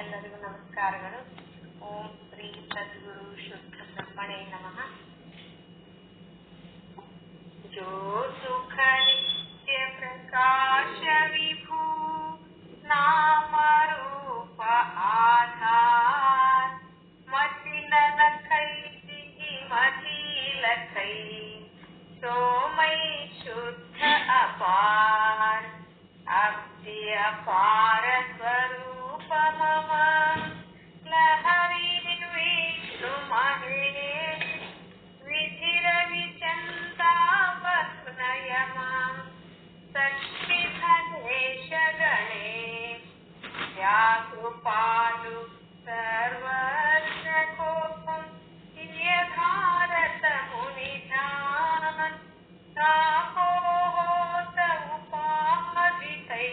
ಎಲ್ಲರಿಗೂ ನಮಸ್ಕಾರಗಳು. ಓಂ ಶ್ರೀ ಸದ್ಗುರು ಶುದ್ಧ ಬ್ರಹ್ಮಣೇ ನಮಃ. ಜೋ ಸುಖ ನಿತ್ಯ ಪ್ರಕಾಶ ವಿಭೂ ನಾಮ ರೂಪ ಆಧಾರ ಮತಿನ ಲಖೈ ಮತಿ ಲಖೈ ಸೋಮೈ ಶುದ್ಧ ಅಪಾರ ಅಬ್ಧಿ ಅಪಾರ ಸ್ವರೂಪ ಮಮ ಲಹರಿ ವಿಷ್ಣು ಮಹೇಶ್ ವಿಧಿರ ವಿಚಂತಾಪನಯಮ ಸೃಷ್ಟಿ ಧನೇಶ ಗಣೇಶ್ ವ್ಯಾಕೃಪಾಲು ಸರ್ವರ್ಷಕೋಪಂ ಹಿರಿಯಧಾರತ ಮುನಿಧಾನ್ ತಾಪೋಹೋತ ಉಪಾದಿತೈ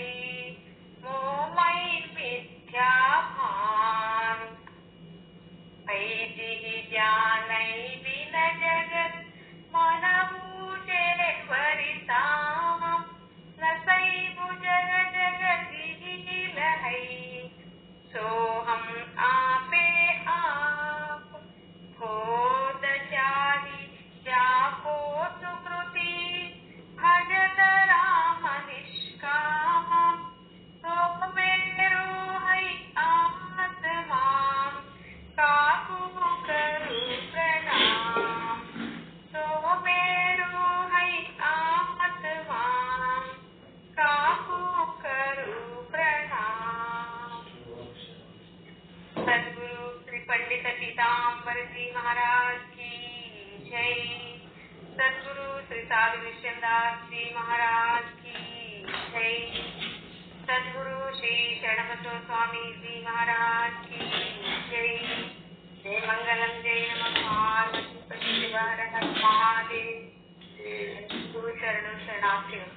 ಮೋಮೈ ಮಿಥ್ಯಾಭಾನ್ ಐದಿಃ ಜ್ಞಾನೈ ವಿನ ಜಗತ್ ಮನಮೂಜೆ ವರಿತಾಂ ರಸೈ ಭುಜಗ ಜಗತಿಃ ಲಹೈ ಸೋಹಂ आपे आप खोद चाहि जाको सुकृति भजत राम निष्काम तो मेरो है आत्मा काकु करू प्रणाम तो मेरो है आत्मा काकु करू प्रणाम। सद्गुरु श्री पंडित पीताम्बर जी महाराज की जय। सद्गुरु श्री साधु विश्वनाथ जी महाराज की जय। सद्गुरु श्री शरणबसव स्वामी जी महाराज की जय। जय मंगलम जय नमः पार्वती पति हर हर महादेव। गुरु शरण शरणाರ್ಥಿಗಳು.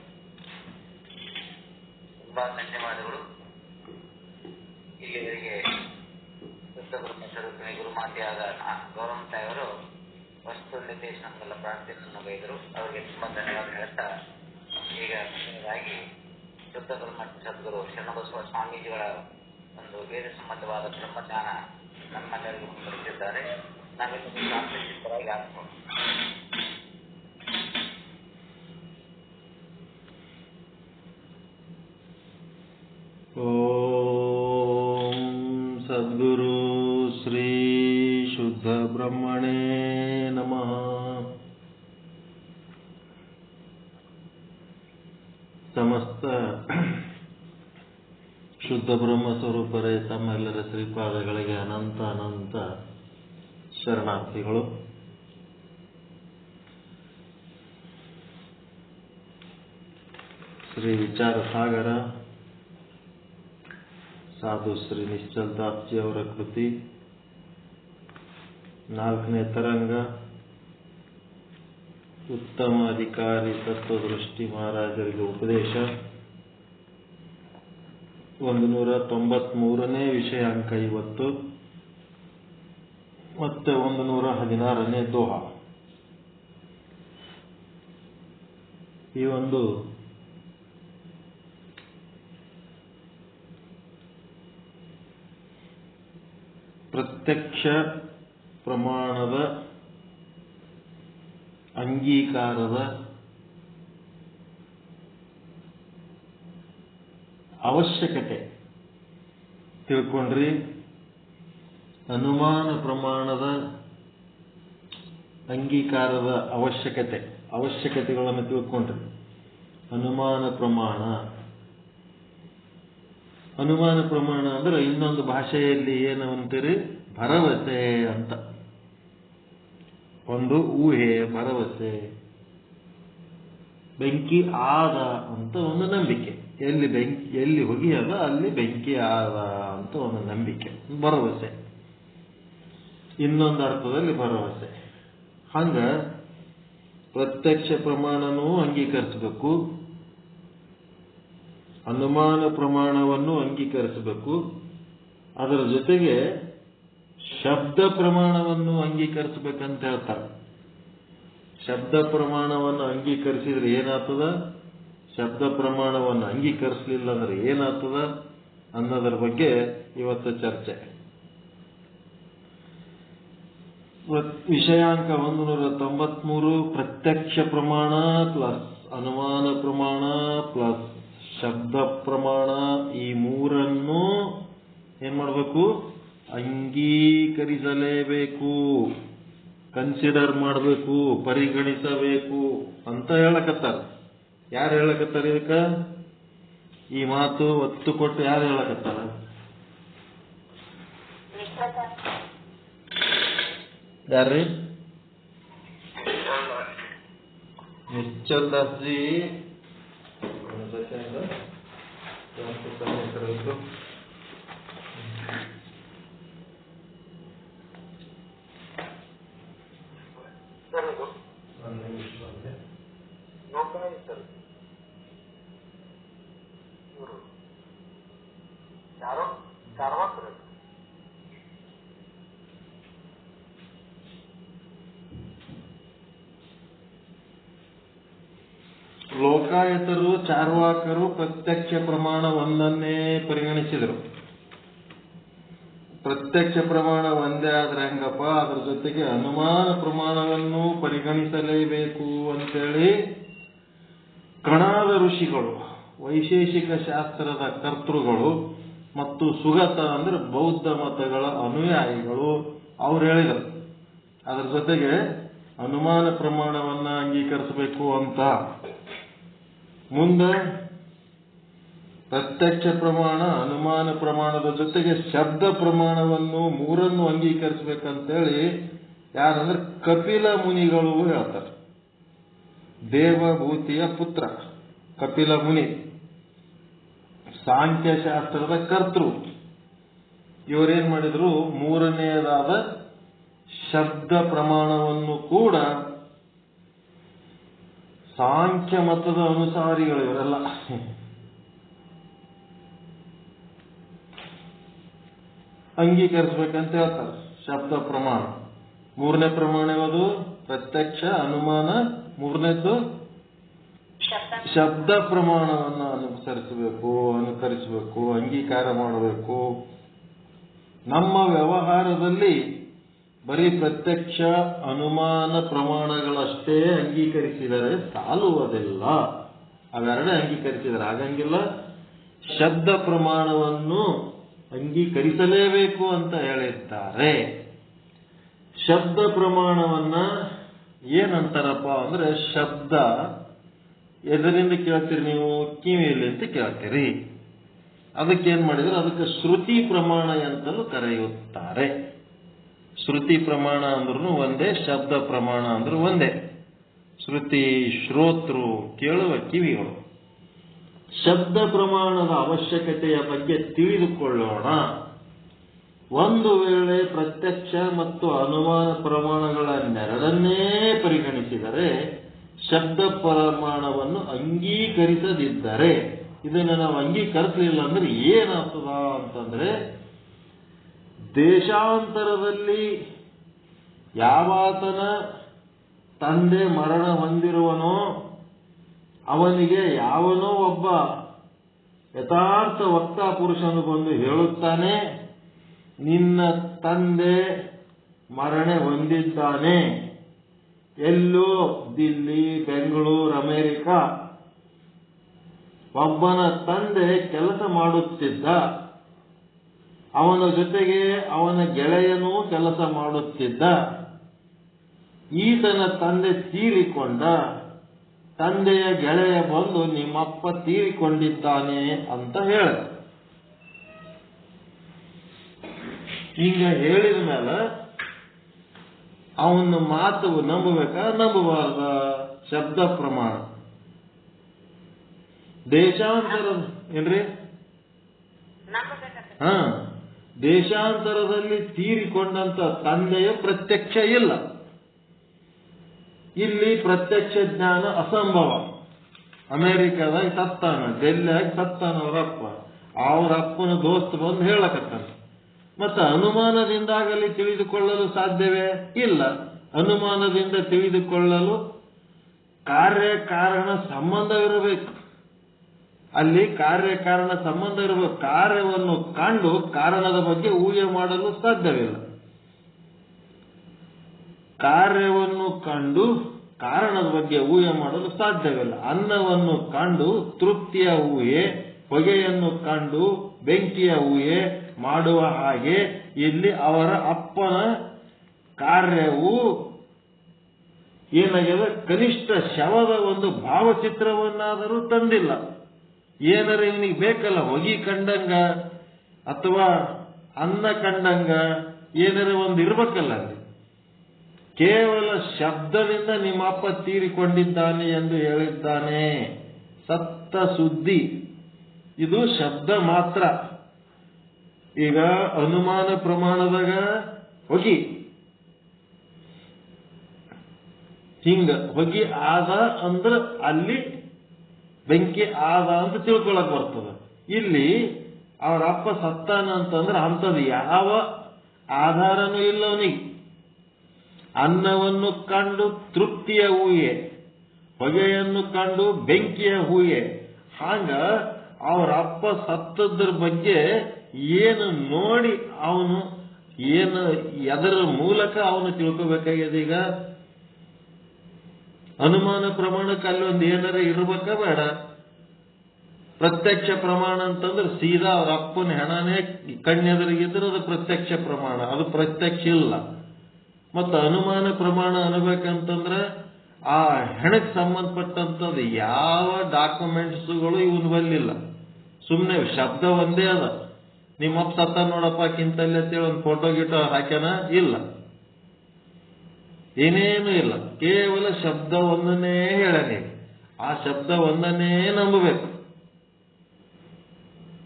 ತುಂಬಾ ಧನ್ಯವಾದಗಳು. ಇಲ್ಲಿವರೆಗೆ ಶುದ್ಧ ಬ್ರಹ್ಮ ಸ್ವರೂಪಿಣಿ ಗುರುಮಾತೆಯಾದ ಗೌರವಂತಾಯವರು ವಸ್ತು ನಿರ್ದೇಶನಗಳ ಪ್ರಾರ್ಥನೆಯನ್ನು ಗೈದರು. ಅವರಿಗೆ ತುಂಬಾ ಧನ್ಯವಾದ ಹೇಳ್ತಾ ಈಗ ಮುಂದಿನದಾಗಿ ಶುದ್ಧ ಬ್ರಹ್ಮ ಸದ್ಗುರು ಶರಣಬಸವ ಸ್ವಾಮೀಜಿಗಳ ಒಂದು ವೇದ ಸಮ್ಮತವಾದ ಬ್ರಹ್ಮಜ್ಞಾನ ನಮ್ಮೆಲ್ಲರಿಗೂ ಮುಂದುವರಿಸಿದ್ದಾರೆ. ನಾವೆಲ್ಲರೂ ಪ್ರಾರ್ಥಿಸಿದ್ದರಾಗಿ ಆಗ್ಬೋದು. ಓಂ ಸದ್ಗುರು ಶ್ರೀ ಶುದ್ಧ ಬ್ರಹ್ಮಣೇ ನಮಃ. ಸಮಸ್ತ ಶುದ್ಧ ಬ್ರಹ್ಮ ಸ್ವರೂಪರೇ ತಮ್ಮೆಲ್ಲರ ಶ್ರೀಪಾದಗಳಿಗೆ ಅನಂತ ಅನಂತ ಶರಣಾರ್ಥಿಗಳು. ಶ್ರೀ ವಿಚಾರ ಸಾಗರ ಸಾಧು ಶ್ರೀ ನಿಶ್ಚಲ್ ದಾಸ್ಜಿ ಅವರ ಕೃತಿ 4ನೇ ತರಂಗ ಉತ್ತಮ ಅಧಿಕಾರಿ ತತ್ವದೃಷ್ಟಿ ಮಹಾರಾಜರಿಗೆ ಉಪದೇಶ 193ನೇ ವಿಷಯಾಂಕ ಇವತ್ತು ಮತ್ತೆ 116ನೇ ದೋಹ. ಈ ಒಂದು ಪ್ರತ್ಯಕ್ಷ ಪ್ರಮಾಣದ ಅಂಗೀಕಾರದ ಅವಶ್ಯಕತೆ ತಿಳ್ಕೊಂಡ್ರಿ. ಅನುಮಾನ ಪ್ರಮಾಣದ ಅಂಗೀಕಾರದ ಅವಶ್ಯಕತೆಗಳನ್ನು ತಿಳ್ಕೊಂಡ್ರಿ. ಅನುಮಾನ ಪ್ರಮಾಣ ಅಂದ್ರೆ ಇನ್ನೊಂದು ಭಾಷೆಯಲ್ಲಿ ಏನು ಅಂತೀರಿ, ಭರವಸೆ ಅಂತ. ಒಂದು ಊಹೆ, ಭರವಸೆ. ಬೆಂಕಿ ಆದ ಅಂತ ಒಂದು ನಂಬಿಕೆ. ಎಲ್ಲಿ ಹೊಗೆಯದ ಅಲ್ಲಿ ಬೆಂಕಿ ಆದ ಅಂತ ಒಂದು ನಂಬಿಕೆ, ಭರವಸೆ. ಇನ್ನೊಂದು ಅರ್ಥದಲ್ಲಿ ಭರವಸೆ. ಹಂಗ ಪ್ರತ್ಯಕ್ಷ ಪ್ರಮಾಣನೂ ಅಂಗೀಕರಿಸಬೇಕು, ಅನುಮಾನ ಪ್ರಮಾಣವನ್ನು ಅಂಗೀಕರಿಸಬೇಕು. ಅದರ ಜೊತೆಗೆ ಶಬ್ದ ಪ್ರಮಾಣವನ್ನು ಅಂಗೀಕರಿಸಬೇಕಂತ ಹೇಳ್ತಾರೆ. ಶಬ್ದ ಪ್ರಮಾಣವನ್ನು ಅಂಗೀಕರಿಸಿದ್ರೆ ಏನಾಗ್ತದ, ಶಬ್ದ ಪ್ರಮಾಣವನ್ನು ಅಂಗೀಕರಿಸಲಿಲ್ಲ ಅಂದ್ರೆ ಏನಾಗ್ತದ, ಅನ್ನೋದ್ರ ಬಗ್ಗೆ ಇವತ್ತು ಚರ್ಚೆ. ವಿಷಯಾಂಕ 193 ಪ್ರತ್ಯಕ್ಷ ಪ್ರಮಾಣ ಪ್ಲಸ್ ಅನುಮಾನ ಪ್ರಮಾಣ ಪ್ಲಸ್ ಶಬ್ದ ಪ್ರಮಾಣ, ಈ ಮೂರನ್ನು ಏನ್ ಮಾಡಬೇಕು? ಅಂಗೀಕರಿಸಲೇಬೇಕು, ಕನ್ಸಿಡರ್ ಮಾಡಬೇಕು, ಪರಿಗಣಿಸಬೇಕು ಅಂತ ಹೇಳಕತ್ತಾರ. ಯಾರು ಹೇಳಕತ್ತಾರ ಇದಕ್ಕ? ಈ ಮಾತು ಒತ್ತು ಕೊಟ್ಟು ಯಾರು ಹೇಳಕತ್ತಾರ? ಯಾರ್ರಿ? ನಿಶ್ಚಲ್ ದಾಸ್ ಜಿ. ಲೋಕಾಯತರು, ಚಾರ್ವಾಕರು ಪ್ರತ್ಯಕ್ಷ ಪ್ರಮಾಣ ಒಂದನ್ನೇ ಪರಿಗಣಿಸಿದರು. ಪ್ರತ್ಯಕ್ಷ ಪ್ರಮಾಣ ಒಂದೇ ಆದ್ರೆ ಹೆಂಗಪ್ಪ, ಅದ್ರ ಜೊತೆಗೆ ಅನುಮಾನ ಪ್ರಮಾಣವನ್ನು ಪರಿಗಣಿಸಲೇಬೇಕು ಅಂತೇಳಿ ಕಣಾದ ಋಷಿಗಳು, ವೈಶೇಷಿಕ ಶಾಸ್ತ್ರದ ಕರ್ತೃಗಳು ಮತ್ತು ಸುಗತ ಅಂದ್ರೆ ಬೌದ್ಧ ಮತಗಳ ಅನುಯಾಯಿಗಳು ಅವ್ರು ಹೇಳಿದರು. ಅದರ ಜೊತೆಗೆ ಅನುಮಾನ ಪ್ರಮಾಣವನ್ನ ಅಂಗೀಕರಿಸಬೇಕು ಅಂತ. ಮುಂದೆ ಪ್ರತ್ಯಕ್ಷ ಪ್ರಮಾಣ, ಅನುಮಾನ ಪ್ರಮಾಣದ ಜೊತೆಗೆ ಶಬ್ದ ಪ್ರಮಾಣವನ್ನು ಮೂರನ್ನು ಅಂಗೀಕರಿಸಬೇಕಂತೇಳಿ ಯಾರಂದ್ರೆ ಕಪಿಲ ಮುನಿಗಳು ಹೇಳ್ತಾರೆ. ದೇವಭೂತಿಯ ಪುತ್ರ ಕಪಿಲ ಮುನಿ, ಸಾಂಖ್ಯಶಾಸ್ತ್ರದ ಕರ್ತೃ. ಇವರೇನ್ ಮಾಡಿದ್ರು? ಮೂರನೆಯದಾದ ಶಬ್ದ ಪ್ರಮಾಣವನ್ನು ಕೂಡ ಸಾಂಖ್ಯ ಮತದ ಅನುಸಾರಿಗಳು ಇವರೆಲ್ಲ ಅಂಗೀಕರಿಸಬೇಕಂತ ಹೇಳ್ತಾರೆ. ಶಬ್ದ ಪ್ರಮಾಣ ಮೂರನೇ ಪ್ರಮಾಣ ಯಾವುದು? ಪ್ರತ್ಯಕ್ಷ, ಅನುಮಾನ. ಮೂರನೇದ್ದು ಶಬ್ದ ಪ್ರಮಾಣವನ್ನು ಅನುಕರಿಸಬೇಕು, ಅಂಗೀಕಾರ ಮಾಡಬೇಕು. ನಮ್ಮ ವ್ಯವಹಾರದಲ್ಲಿ ಬರೀ ಪ್ರತ್ಯಕ್ಷ ಅನುಮಾನ ಪ್ರಮಾಣಗಳಷ್ಟೇ ಅಂಗೀಕರಿಸಿದರೆ ಸಾಲುವುದಿಲ್ಲ. ಅವೆರಡೇ ಅಂಗೀಕರಿಸಿದರೆ ಆಗಂಗಿಲ್ಲ. ಶಬ್ದ ಪ್ರಮಾಣವನ್ನು ಅಂಗೀಕರಿಸಲೇಬೇಕು ಅಂತ ಹೇಳಿದ್ದಾರೆ. ಶಬ್ದ ಪ್ರಮಾಣವನ್ನ ಏನಂತಾರಪ್ಪ ಅಂದ್ರೆ, ಶಬ್ದ ಎದರಿಂದ ಕೇಳ್ತೀರಿ ನೀವು? ಕಿವಿಯಲ್ಲಿ ಅಂತ ಕೇಳ್ತೀರಿ. ಅದಕ್ಕೇನ್ ಮಾಡಿದ್ರೆ, ಅದಕ್ಕೆ ಶ್ರುತಿ ಪ್ರಮಾಣ ಅಂತಲೂ ಕರೆಯುತ್ತಾರೆ. ಶ್ರುತಿ ಪ್ರಮಾಣ ಅಂದ್ರೂ ಒಂದೇ, ಶಬ್ದ ಪ್ರಮಾಣ ಅಂದ್ರೂ ಒಂದೇ. ಶ್ರುತಿ ಶ್ರೋತೃ, ಕೇಳುವ ಕಿವಿಗಳು. ಶಬ್ದ ಪ್ರಮಾಣದ ಅವಶ್ಯಕತೆಯ ಬಗ್ಗೆ ತಿಳಿದುಕೊಳ್ಳೋಣ. ಒಂದು ವೇಳೆ ಪ್ರತ್ಯಕ್ಷ ಮತ್ತು ಅನುಮಾನ ಪ್ರಮಾಣಗಳನ್ನೆರಡನ್ನೇ ಪರಿಗಣಿಸಿದರೆ, ಶಬ್ದ ಪ್ರಮಾಣವನ್ನು ಅಂಗೀಕರಿಸದಿದ್ದರೆ, ಇದನ್ನು ನಾವು ಅಂಗೀಕರಿಸಲಿಲ್ಲ ಅಂದ್ರೆ ಏನಾಗ್ತದ ಅಂತಂದ್ರೆ, ದೇಶಾಂತರದಲ್ಲಿ ಯಾವಾತನ ತಂದೆ ಮರಣ ಹೊಂದಿರುವನೋ ಅವನಿಗೆ ಯಾವನೋ ಒಬ್ಬ ಯಥಾರ್ಥ ವಕ್ತಾ ಪುರುಷನು ಬಂದು ಹೇಳುತ್ತಾನೆ, ನಿನ್ನ ತಂದೆ ಮರಣ ಹೊಂದಿದ್ದಾನೆ, ಎಲ್ಲೋ ದಿಲ್ಲಿ, ಬೆಂಗಳೂರು, ಅಮೆರಿಕ. ಒಬ್ಬನ ತಂದೆ ಕೆಲಸ ಮಾಡುತ್ತಿದ್ದ, ಅವನ ಜೊತೆಗೆ ಅವನ ಗೆಳೆಯನೂ ಕೆಲಸ ಮಾಡುತ್ತಿದ್ದ. ಈತನ ತಂದೆ ತೀರಿಕೊಂಡ. ತಂದೆಯ ಗೆಳೆಯ ಬಂದು ನಿಮ್ಮಪ್ಪ ತೀರಿಕೊಂಡಿದ್ದಾನೆ ಅಂತ ಹೇಳ. ಹಿಂಗ ಹೇಳಿದ ಮೇಲೆ ಅವನ ಮಾತು ನಂಬಬೇಕಾ ನಂಬಬಾರ್ದ? ಶಬ್ದ ಪ್ರಮಾಣ. ದೇಶಾಂತರ ಏನ್ರಿ? ದೇಶಾಂತರದಲ್ಲಿ ತೀರಿಕೊಂಡಂತ ತಂದೆಯ ಪ್ರತ್ಯಕ್ಷ ಇಲ್ಲ. ಇಲ್ಲಿ ಪ್ರತ್ಯಕ್ಷ ಜ್ಞಾನ ಅಸಂಭವ. ಅಮೆರಿಕದಾಗ ಸತ್ತಾನ, ಡೆಲ್ಲಿಯಾಗಿ ಸತ್ತಾನ ಅವರಪ್ಪ. ಅವರಪ್ಪನ ದೋಸ್ತ ಬಂದು ಹೇಳಕತ್ತಾನ. ಮತ್ತೆ ಅನುಮಾನದಿಂದಾಗಲಿ ತಿಳಿದುಕೊಳ್ಳಲು ಸಾಧ್ಯವೇ? ಇಲ್ಲ. ಅನುಮಾನದಿಂದ ತಿಳಿದುಕೊಳ್ಳಲು ಕಾರ್ಯ ಕಾರಣ ಸಂಬಂಧವಿರಬೇಕು. ಅಲ್ಲಿ ಕಾರ್ಯಕಾರಣ ಸಂಬಂಧ ಇರಬೇಕು. ಕಾರ್ಯವನ್ನು ಕಂಡು ಕಾರಣದ ಬಗ್ಗೆ ಊಹೆ ಮಾಡಲು ಸಾಧ್ಯವಿಲ್ಲ. ಕಾರ್ಯವನ್ನು ಕಂಡು ಕಾರಣದ ಬಗ್ಗೆ ಊಹೆ ಮಾಡಲು ಸಾಧ್ಯವಿಲ್ಲ. ಅನ್ನವನ್ನು ಕಂಡು ತೃಪ್ತಿಯ ಊಹೆ, ಹೊಗೆಯನ್ನು ಕಂಡು ಬೆಂಕಿಯ ಊಹೆ ಮಾಡುವ ಹಾಗೆ ಇಲ್ಲಿ ಅವರ ಅಪ್ಪನ ಕಾರ್ಯವು ಏನಾಗಿದೆ, ಕನಿಷ್ಠ ಶವದ ಒಂದು ಭಾವಚಿತ್ರವನ್ನಾದರೂ ತಂದಿಲ್ಲ. ಏನಾರ ಇವನಿಗೆ ಬೇಕಲ್ಲ, ಹೊಗೆ ಕಂಡಂಗ ಅಥವಾ ಅನ್ನ ಕಂಡಂಗ ಏನಾರ ಒಂದು ಇರ್ಬೇಕಲ್ಲ. ಅಲ್ಲಿ ಕೇವಲ ಶಬ್ದದಿಂದ ನಿಮ್ಮ ಅಪ್ಪ ತೀರಿಕೊಂಡಿದ್ದಾನೆ ಎಂದು ಹೇಳಿದ್ದಾನೆ. ಸತ್ತ ಸುದ್ದಿ, ಇದು ಶಬ್ದ ಮಾತ್ರ. ಈಗ ಅನುಮಾನ ಪ್ರಮಾಣದಾಗ ಹೊಗಿ ಹಿಂಗ ಹೊಗಿ ಆದ ಅಂದ್ರ ಅಲ್ಲಿ ಬೆಂಕಿ ಆದ ಅಂತ ತಿಳ್ಕೊಳಕ್ ಬರ್ತದ. ಇಲ್ಲಿ ಅವ್ರ ಅಪ್ಪ ಸತ್ತಾನ ಅಂತಂದ್ರೆ ಅಂಥದ್ದು ಯಾವ ಆಧಾರನೂ ಇಲ್ಲ ಅವನಿಗೆ. ಅನ್ನವನ್ನು ಕಂಡು ತೃಪ್ತಿಯ ಊಹೆ, ಹೊಗೆಯನ್ನು ಕಂಡು ಬೆಂಕಿಯ ಊಹೆ. ಹಾಗ ಅವ್ರ ಅಪ್ಪ ಸತ್ತದ್ರ ಬಗ್ಗೆ ಏನು ನೋಡಿ ಅವನು ಏನು ಎದರ ಮೂಲಕ ಅವನು ತಿಳ್ಕೋಬೇಕಾಗಿದೆ. ಈಗ ಅನುಮಾನ ಪ್ರಮಾಣಕ್ಕೆ ಅಲ್ಲಿ ಒಂದು ಏನಾರ ಇರ್ಬೇಕ ಬೇಡ? ಪ್ರತ್ಯಕ್ಷ ಪ್ರಮಾಣ ಅಂತಂದ್ರೆ ಸೀದಾ ಅವ್ರ ಅಪ್ಪನ ಹೆಣನೇ ಕಣ್ಣೆದರಿಗಿದ್ರೆ ಅದು ಪ್ರತ್ಯಕ್ಷ ಪ್ರಮಾಣ, ಅದು ಪ್ರತ್ಯಕ್ಷ ಇಲ್ಲ. ಮತ್ತು ಅನುಮಾನ ಪ್ರಮಾಣ ಅನ್ಬೇಕಂತಂದ್ರೆ ಆ ಹೆಣಕ್ಕೆ ಸಂಬಂಧಪಟ್ಟಂಥದ್ದು ಯಾವ ಡಾಕ್ಯುಮೆಂಟ್ಸ್ಗಳು ಇವನ್ ಬಲ್ಲಿಲ್ಲ. ಸುಮ್ಮನೆ ಶಬ್ದ ಒಂದೇ ಅದ. ನಿಮ್ಮಪ್ಪ ಸತ್ತ ನೋಡಪ್ಪ ಕಿಂತಲ್ಲಿ ಅಂತೇಳಿ ಒಂದು ಫೋಟೋ ಗಿಟೋ ಹಾಕ್ಯಾನ ಇಲ್ಲ, ಏನೇನು ಇಲ್ಲ. ಕೇವಲ ಶಬ್ದ ಒಂದನ್ನೇ ಹೇಳನೆ. ಆ ಶಬ್ದ ಒಂದನ್ನೇ ನಂಬಬೇಕು.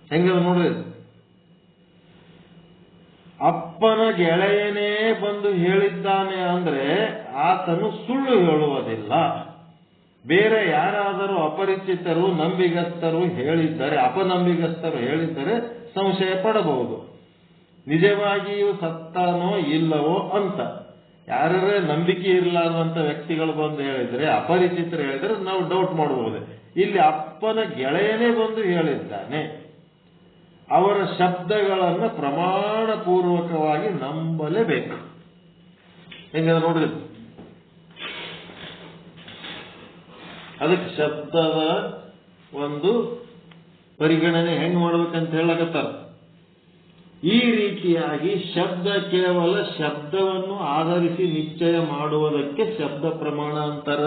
ಹೆಂಗದ ನೋಡ್ರಿ. ಅಪ್ಪನ ಗೆಳೆಯನೇ ಬಂದು ಹೇಳಿದ್ದಾನೆ ಅಂದ್ರೆ ಆತನು ಸುಳ್ಳು ಹೇಳುವುದಿಲ್ಲ. ಬೇರೆ ಯಾರಾದರೂ ಅಪರಿಚಿತರು ನಂಬಿಗಸ್ತರು ಹೇಳಿದ್ದರೆ, ಅಪನಂಬಿಗಸ್ತರು ಹೇಳಿದ್ದರೆ ಸಂಶಯ ಪಡಬಹುದು, ನಿಜವಾಗಿಯೂ ಸತ್ತಾನೋ ಇಲ್ಲವೋ ಅಂತ. ಯಾರೇ ನಂಬಿಕೆ ಇರಲಾರ್ದಂತ ವ್ಯಕ್ತಿಗಳು ಬಂದು ಹೇಳಿದ್ರೆ, ಅಪರಿಚಿತರು ಹೇಳಿದ್ರೆ ನಾವು ಡೌಟ್ ಮಾಡಬಹುದು. ಇಲ್ಲಿ ಅಪ್ಪನ ಗೆಳೆಯನೇ ಬಂದು ಹೇಳಿದ್ದಾನೆ. ಅವರ ಶಬ್ದಗಳನ್ನು ಪ್ರಮಾಣ ಪೂರ್ವಕವಾಗಿ ನಂಬಲೇಬೇಕು. ಹೆಂಗ ನೋಡ್ರಿ, ಅದಕ್ಕೆ ಶಬ್ದದ ಒಂದು ಪರಿಗಣನೆ ಹೆಂಗ್ ಮಾಡ್ಬೇಕಂತ ಹೇಳಕತ್ತಾರ. ಈ ರೀತಿಯಾಗಿ ಶಬ್ದ ಕೇವಲ ಶಬ್ದವನ್ನು ಆಧರಿಸಿ ನಿಶ್ಚಯ ಮಾಡುವುದಕ್ಕೆ ಶಬ್ದ ಪ್ರಮಾಣ ಅಂತಾರ.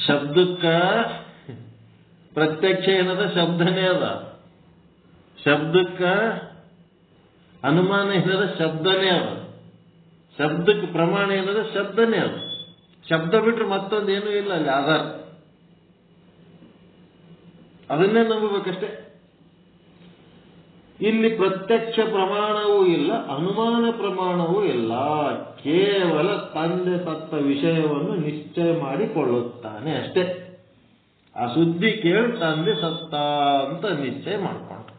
ಶಬ್ದಕ್ಕ ಪ್ರತ್ಯಕ್ಷ ಏನದ, ಶಬ್ದನೇ ಅದ. ಶಬ್ದಕ್ಕ ಅನುಮಾನ ಏನದ, ಶಬ್ದನೇ ಅದ. ಶಬ್ದಕ್ಕೆ ಪ್ರಮಾಣ ಏನದ, ಶಬ್ದನೇ ಅದ. ಶಬ್ದ ಬಿಟ್ರೆ ಮತ್ತೊಂದೇನೂ ಇಲ್ಲ ಅಲ್ಲಿ ಆಧಾರ. ಅದನ್ನೇ ನಂಬಬೇಕಷ್ಟೇ. ಇಲ್ಲಿ ಪ್ರತ್ಯಕ್ಷ ಪ್ರಮಾಣವೂ ಇಲ್ಲ, ಅನುಮಾನ ಪ್ರಮಾಣವೂ ಇಲ್ಲ. ಕೇವಲ ತಂದೆ ಸತ್ತ ವಿಷಯವನ್ನು ನಿಶ್ಚಯ ಮಾಡಿಕೊಳ್ಳುತ್ತಾನೆ ಅಷ್ಟೇ. ಆ ಸುದ್ದಿ ಕೇಳಿ ತಂದೆ ಸತ್ತ ಅಂತ ನಿಶ್ಚಯ ಮಾಡ್ಕೊಂಡು.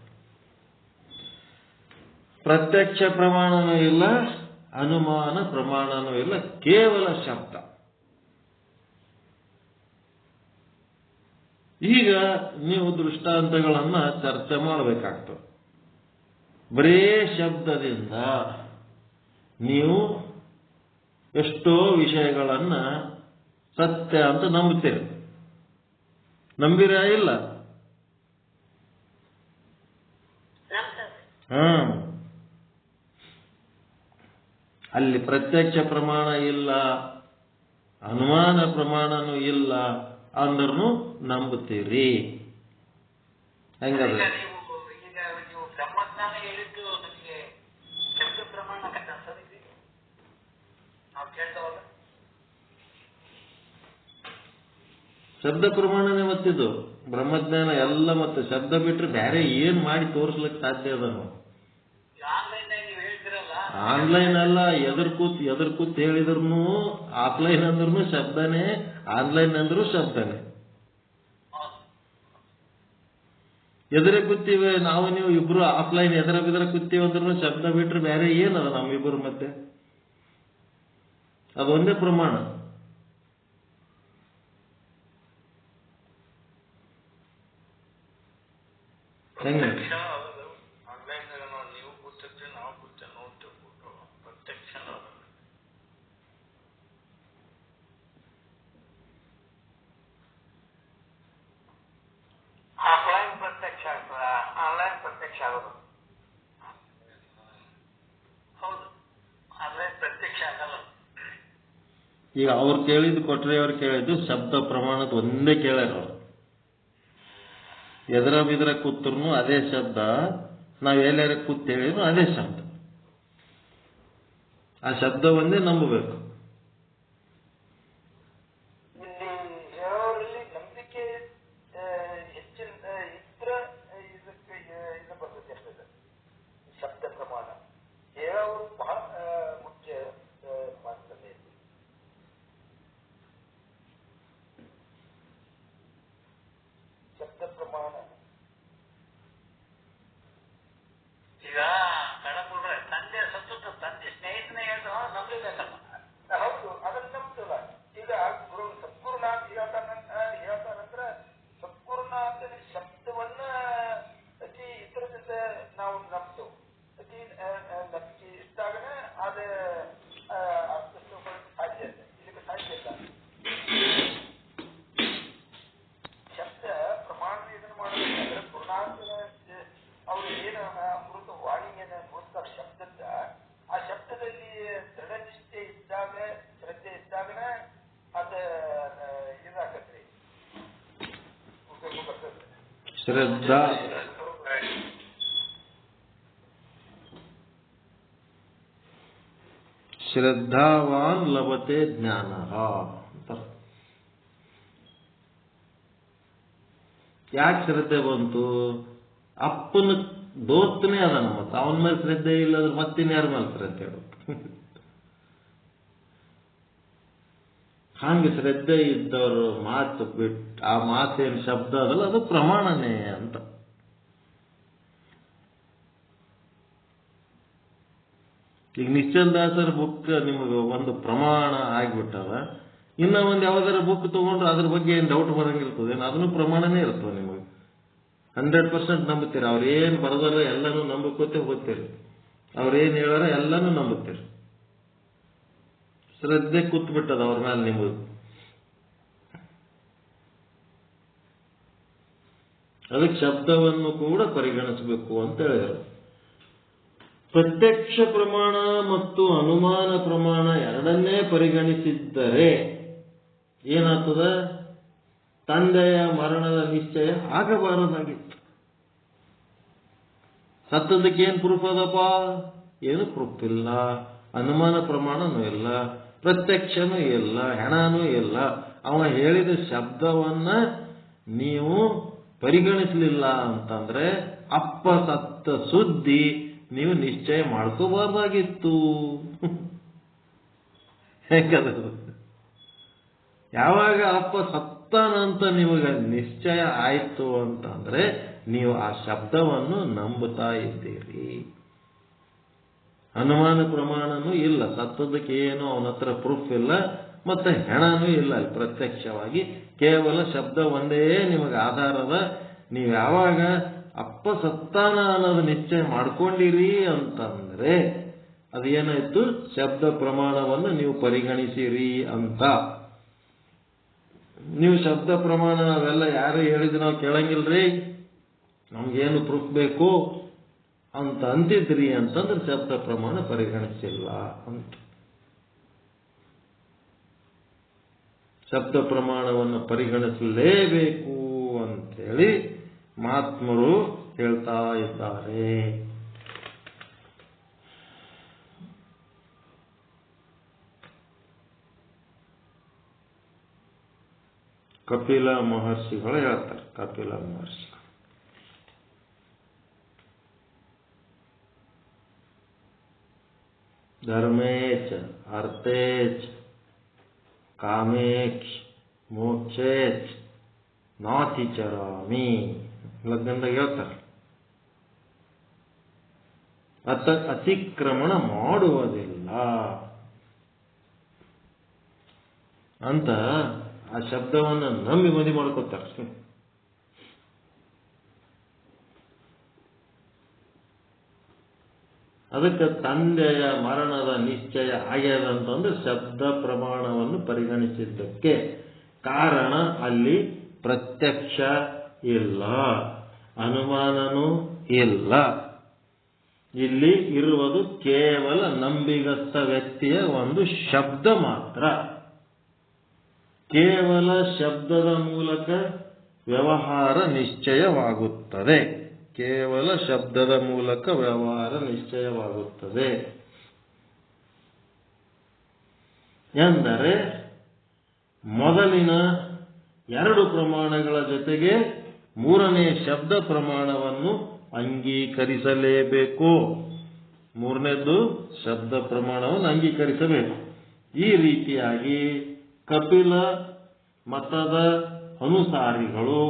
ಪ್ರತ್ಯಕ್ಷ ಪ್ರಮಾಣನೂ ಇಲ್ಲ, ಅನುಮಾನ ಪ್ರಮಾಣನೂ ಇಲ್ಲ, ಕೇವಲ ಶಬ್ದ. ಈಗ ನೀವು ದೃಷ್ಟಾಂತಗಳನ್ನ ಚರ್ಚೆ ಮಾಡಬೇಕಾಗ್ತದೆ. ಬರೇ ಶಬ್ದದಿಂದ ನೀವು ಎಷ್ಟೋ ವಿಷಯಗಳನ್ನ ಸತ್ಯ ಅಂತ ನಂಬುತ್ತೀರಿ. ನಂಬಿರ ಇಲ್ಲ? ಅಲ್ಲಿ ಪ್ರತ್ಯಕ್ಷ ಪ್ರಮಾಣ ಇಲ್ಲ, ಅನುಮಾನ ಪ್ರಮಾಣನೂ ಇಲ್ಲ ಅಂದ್ರೂ ನಂಬುತ್ತೀರಿ. ಹೆಂಗದ? ಶಬ್ದ ಪ್ರಮಾಣನೇ ಮತ್ತಿದು ಬ್ರಹ್ಮಜ್ಞಾನ ಎಲ್ಲ. ಮತ್ತೆ ಶಬ್ದ ಬಿಟ್ರೆ ಬೇರೆ ಏನ್ ಮಾಡಿ ತೋರಿಸ್ಲಿಕ್ಕೆ ಸಾಧ್ಯ ಅದ? ನಾವು ಆನ್ಲೈನ್ ಅಲ್ಲ, ಎದುರು ಕೂತ್ ಹೇಳಿದ್ರು ಆಫ್ಲೈನ್ ಅಂದ್ರೂ ಶಬ್ದನೇ, ಆನ್ಲೈನ್ ಅಂದ್ರೂ ಶಬ್ದನೇ. ಎದುರೇ ಕೂತೀವಿ ನಾವು ನೀವು ಇಬ್ರು, ಆಫ್ಲೈನ್ ಎದುರ ಬಿದ್ರ ಕೂತೀವಿ ಅಂದ್ರೂ ಶಬ್ದ ಬಿಟ್ರೆ ಬೇರೆ ಏನದ ನಮ್ಮಿಬ್ರು ಮತ್ತೆ? ಅದೊಂದೇ ಪ್ರಮಾಣ. ಹೆಂಗೆ ಆನ್ಲೈನ್ ನೀವು ಕೂತಿರ್ತೀವಿ, ನಾವು ಕೂತೇವೆ, ನೋಡ್ತೇವೆ ಫೋಟೋ, ಪ್ರತ್ಯಕ್ಷ ಆಫ್ಲೈನ್ ಪ್ರತ್ಯಕ್ಷ ಆಗ್ತದ, ಆನ್ಲೈನ್ ಪ್ರತ್ಯಕ್ಷ ಆಗೋದು. ಹೌದು, ಆನ್ಲೈನ್ ಪ್ರತ್ಯಕ್ಷ ಆಗಲ್ಲ. ಈಗ ಅವ್ರು ಕೇಳಿದ್ದು ಕೊಟ್ರೆ ಅವ್ರು ಕೇಳಿದ್ದು ಶಬ್ದ ಪ್ರಮಾಣದ ಒಂದೇ ಕೇಳ್ಯಾರ ಅವ್ರು. ಎದರ ಬಿದ್ರ ಕೂತ್ರು ಅದೇ ಶಬ್ದ, ನಾವು ಎಲ್ಲಾರ ಕೂತ್ ಹೇಳಿದ್ರು ಅದೇ ಶಬ್ದ. ಆ ಶಬ್ದ ಒಂದೇ ನಂಬಬೇಕು. ಇಲ್ಲಿ ಹೇಳೋರಲ್ಲಿ ನಂಬಿಕೆ ಹೆಚ್ಚಿನ ಇದ್ರ ಇದಕ್ಕೆ ಇದು ಬರ್ತದೆ ಶಬ್ದ ಪ್ರಮಾಣ. ಹೇಳೋರು ಬಹಳ ಮುಖ್ಯ ಮಾಡ್ತದೆ. ಶಬ್ದ ಪ್ರಮಾಣ ಈಗ ಕಣಬಿಡ್ರೆ ತಂದೆ ಸತ್ತು ತಂದೆ ಸ್ನೇಹಿತನೇ ಹೇಳಿದ್ರು ನಂಬಲೇಬೇಕಲ್ಲ. ಹೌದು, ಅದನ್ನ ನಂಬ್ತಲ್ಲ. ಈಗ ಸದ್ಗುರುನಾಥ್ ಹೇಳ್ತಾರಂದ್ರೆ ಸದ್ಗುರುನಾಥನ ಶಬ್ದವನ್ನ ಅತಿ ಇತರದಿಂದ ನಾವು ನಂಬ್ತೇವೆ. ಅತಿ ನಂಬಿಕೆ ಇಷ್ಟಾಗನೆ ಅದ ಸಾಧ್ಯ ಇದೆ, ಇದಕ್ಕೆ ಸಾಧ್ಯ ಇಲ್ಲ. ಶಬ್ದ ಪ್ರಮಾಣ ಇದನ್ನು ಮಾಡಬೇಕಾದ್ರೆ ಗುರುನಾಥನ ಅವರು ಏನು ಅಮೃತ ವಾಣಿಯನ್ನು ನುಡಿಸ್ತಾರೆ ಶಬ್ದದ, ಆ ಶಬ್ದದಲ್ಲಿ ದೃಢ ನಿಷ್ಠೆ ಇದ್ದಾಗ, ಶ್ರದ್ಧೆ ಇದ್ದಾಗನ ಅದ ಇದಾಗತ್ರಿ, ಬರ್ತದೆ. ಶ್ರದ್ಧಾ ಶ್ರದ್ಧಾವಾನ್ ಲಭತೆ ಜ್ಞಾನ ಅಂತ. ಯಾಕೆ ಶ್ರದ್ಧೆ ಬಂತು? ಅಪ್ಪನ ದೋಸ್ತನೇ ಅದಾನ, ಮತ್ತೆ ಅವನ ಮೇಲೆ ಶ್ರದ್ಧೆ ಇಲ್ಲದ್ರೆ ಮತ್ತಿನ್ಯಾರ ಮೇಲೆ ಶ್ರದ್ಧೆ ಇಡಬೇಕು? ಹಂಗೆ ಶ್ರದ್ಧೆ ಇದ್ದವರು ಮಾತು ಬಿಟ್ಟು ಆ ಮಾತೇನು ಶಬ್ದ ಅದಲ್ಲ, ಅದು ಪ್ರಮಾಣನೇ ಅಂತ. ಈಗ ನಿಶ್ಚಲದಾಸರ ಬುಕ್ ನಿಮಗೆ ಒಂದು ಪ್ರಮಾಣ ಆಗಿಬಿಟ್ಟದ. ಇನ್ನ ಒಂದು ಯಾವ್ದಾರ ಬುಕ್ ತಗೊಂಡ್ರೆ ಅದ್ರ ಬಗ್ಗೆ ಏನು ಡೌಟ್ ಬರಂಗಿರ್ತದೆ, ಅದನ್ನು ಪ್ರಮಾಣನೇ ಇರ್ತದೆ. ನಿಮಗೆ 100% ನಂಬುತ್ತೀರಿ. ಅವ್ರೇನು ಬರೋದಾರ ಎಲ್ಲನೂ ನಂಬಿಕೋತೆ ಹೋಗ್ತೀರಿ, ಅವ್ರೇನು ಹೇಳಾರ ಎಲ್ಲನೂ ನಂಬುತ್ತೀರಿ. ಶ್ರದ್ಧೆ ಕೂತ್ಬಿಟ್ಟದ ಅವ್ರ ಮೇಲೆ ನಿಮಗೆ. ಅದಕ್ಕೆ ಶಬ್ದವನ್ನು ಕೂಡ ಪರಿಗಣಿಸಬೇಕು ಅಂತ ಹೇಳಿದರು. ಪ್ರತ್ಯಕ್ಷ ಪ್ರಮಾಣ ಮತ್ತು ಅನುಮಾನ ಪ್ರಮಾಣ ಎರಡನ್ನೇ ಪರಿಗಣಿಸಿದ್ದರೆ ಏನಾಗ್ತದ? ತಂದೆಯ ಮರಣದ ನಿಶ್ಚಯ ಆಗಬಾರದಾಗಿತ್ತು. ಸತ್ತದಕ್ಕೆ ಏನು ಪ್ರೂಫ್ ಅದಪ್ಪ? ಏನು ಪ್ರೂಫ್ ಇಲ್ಲ. ಅನುಮಾನ ಪ್ರಮಾಣನೂ ಇಲ್ಲ, ಪ್ರತ್ಯಕ್ಷನೂ ಇಲ್ಲ, ಹೆಣನೂ ಇಲ್ಲ. ಅವ ಹೇಳಿದ ಶಬ್ದವನ್ನ ನೀವು ಪರಿಗಣಿಸಲಿಲ್ಲ ಅಂತಂದ್ರೆ ಅಪ್ಪ ಸತ್ತ ಸುದ್ದಿ ನೀವು ನಿಶ್ಚಯ ಮಾಡ್ಕೋಬಾರ್ದಾಗಿತ್ತು. ಹೇಗದು? ಯಾವಾಗ ಅಪ್ಪ ಸತ್ತಾನಂತ ನಿಮಗೆ ನಿಶ್ಚಯ ಆಯ್ತು ಅಂತಂದ್ರೆ ನೀವು ಆ ಶಬ್ದವನ್ನು ನಂಬುತ್ತಾ ಇದ್ದೀರಿ. ಅನುಮಾನ ಪ್ರಮಾಣನೂ ಇಲ್ಲ, ಸತ್ತದಕ್ಕೆ ಏನು ಅವನ ಹತ್ರ ಪ್ರೂಫ್ ಇಲ್ಲ, ಮತ್ತೆ ಹೆಣನೂ ಇಲ್ಲ. ಅಲ್ಲಿ ಪ್ರತ್ಯಕ್ಷವಾಗಿ ಕೇವಲ ಶಬ್ದ ಒಂದೇ ನಿಮಗೆ ಆಧಾರದ. ನೀವು ಯಾವಾಗ ಅಪ್ಪ ಸತ್ತಾನ ಅನ್ನೋದು ನಿಶ್ಚಯ ಮಾಡ್ಕೊಂಡಿರಿ ಅಂತಂದ್ರೆ ಅದೇನಾಯ್ತು? ಶಬ್ದ ಪ್ರಮಾಣವನ್ನು ನೀವು ಪರಿಗಣಿಸಿರಿ ಅಂತ. ನೀವು ಶಬ್ದ ಪ್ರಮಾಣ ಅವೆಲ್ಲ ಯಾರು ಹೇಳಿದ್ರು ನಾವು ಕೇಳಂಗಿಲ್ರಿ, ನಮ್ಗೇನು ಪ್ರೂಫ್ ಬೇಕು ಅಂತ ಅಂತಿದ್ರಿ ಅಂತಂದ್ರೆ ಶಬ್ದ ಪ್ರಮಾಣ ಪರಿಗಣಿಸಿಲ್ಲ ಅಂತ. ಶಬ್ದ ಪ್ರಮಾಣವನ್ನು ಪರಿಗಣಿಸಲೇಬೇಕು ಅಂತೇಳಿ ಮಹಾತ್ಮರು ಹೇಳ್ತಾ ಇದ್ದಾರೆ. ಕಪಿಲ ಮಹರ್ಷಿಗಳು ಹೇಳ್ತಾರೆ. ಕಪಿಲ ಮಹರ್ಷಿ ಧರ್ಮೇಚ ಅರ್ಥೇಚ ಕಾಮೇಚ ಮೋಕ್ಷೇಚ ನಾತಿಚರಾಮಿ ಲಗ್ನದಾಗ ಹೇಳ್ತಾರೆ. ಅತಿಕ್ರಮಣ ಮಾಡುವುದಿಲ್ಲ ಅಂತ ಆ ಶಬ್ದವನ್ನು ನಂಬಿ ಮದಿ ಮಾಡ್ಕೋತಾರೆ. ಅದಕ್ಕೆ ತಂದೆಯ ಮರಣದ ನಿಶ್ಚಯ ಆಗ್ಯದ ಅಂತಂದ್ರೆ ಶಬ್ದ ಪ್ರಮಾಣವನ್ನು ಪರಿಗಣಿಸಿದ್ದಕ್ಕೆ. ಕಾರಣ ಅಲ್ಲಿ ಪ್ರತ್ಯಕ್ಷ ಇಲ್ಲ, ಅನುಮಾನನೂ ಇಲ್ಲ. ಇಲ್ಲಿ ಇರುವುದು ಕೇವಲ ನಂಬಿಗಸ್ತ ವ್ಯಕ್ತಿಯ ಒಂದು ಶಬ್ದ ಮಾತ್ರ. ಕೇವಲ ಶಬ್ದದ ಮೂಲಕ ವ್ಯವಹಾರ ನಿಶ್ಚಯವಾಗುತ್ತದೆ. ಕೇವಲ ಶಬ್ದದ ಮೂಲಕ ವ್ಯವಹಾರ ನಿಶ್ಚಯವಾಗುತ್ತದೆ ಎಂದರೆ ಮೊದಲಿನ 2 ಪ್ರಮಾಣಗಳ ಜೊತೆಗೆ 3ನೇ ಶಬ್ದ ಪ್ರಮಾಣವನ್ನು ಅಂಗೀಕರಿಸಲೇಬೇಕು. 3ನೇದ್ದು ಶಬ್ದ ಪ್ರಮಾಣವನ್ನು ಅಂಗೀಕರಿಸಬೇಕು. ಈ ರೀತಿಯಾಗಿ ಕಪಿಲ ಮತದ ಅನುಸಾರಿಗಳು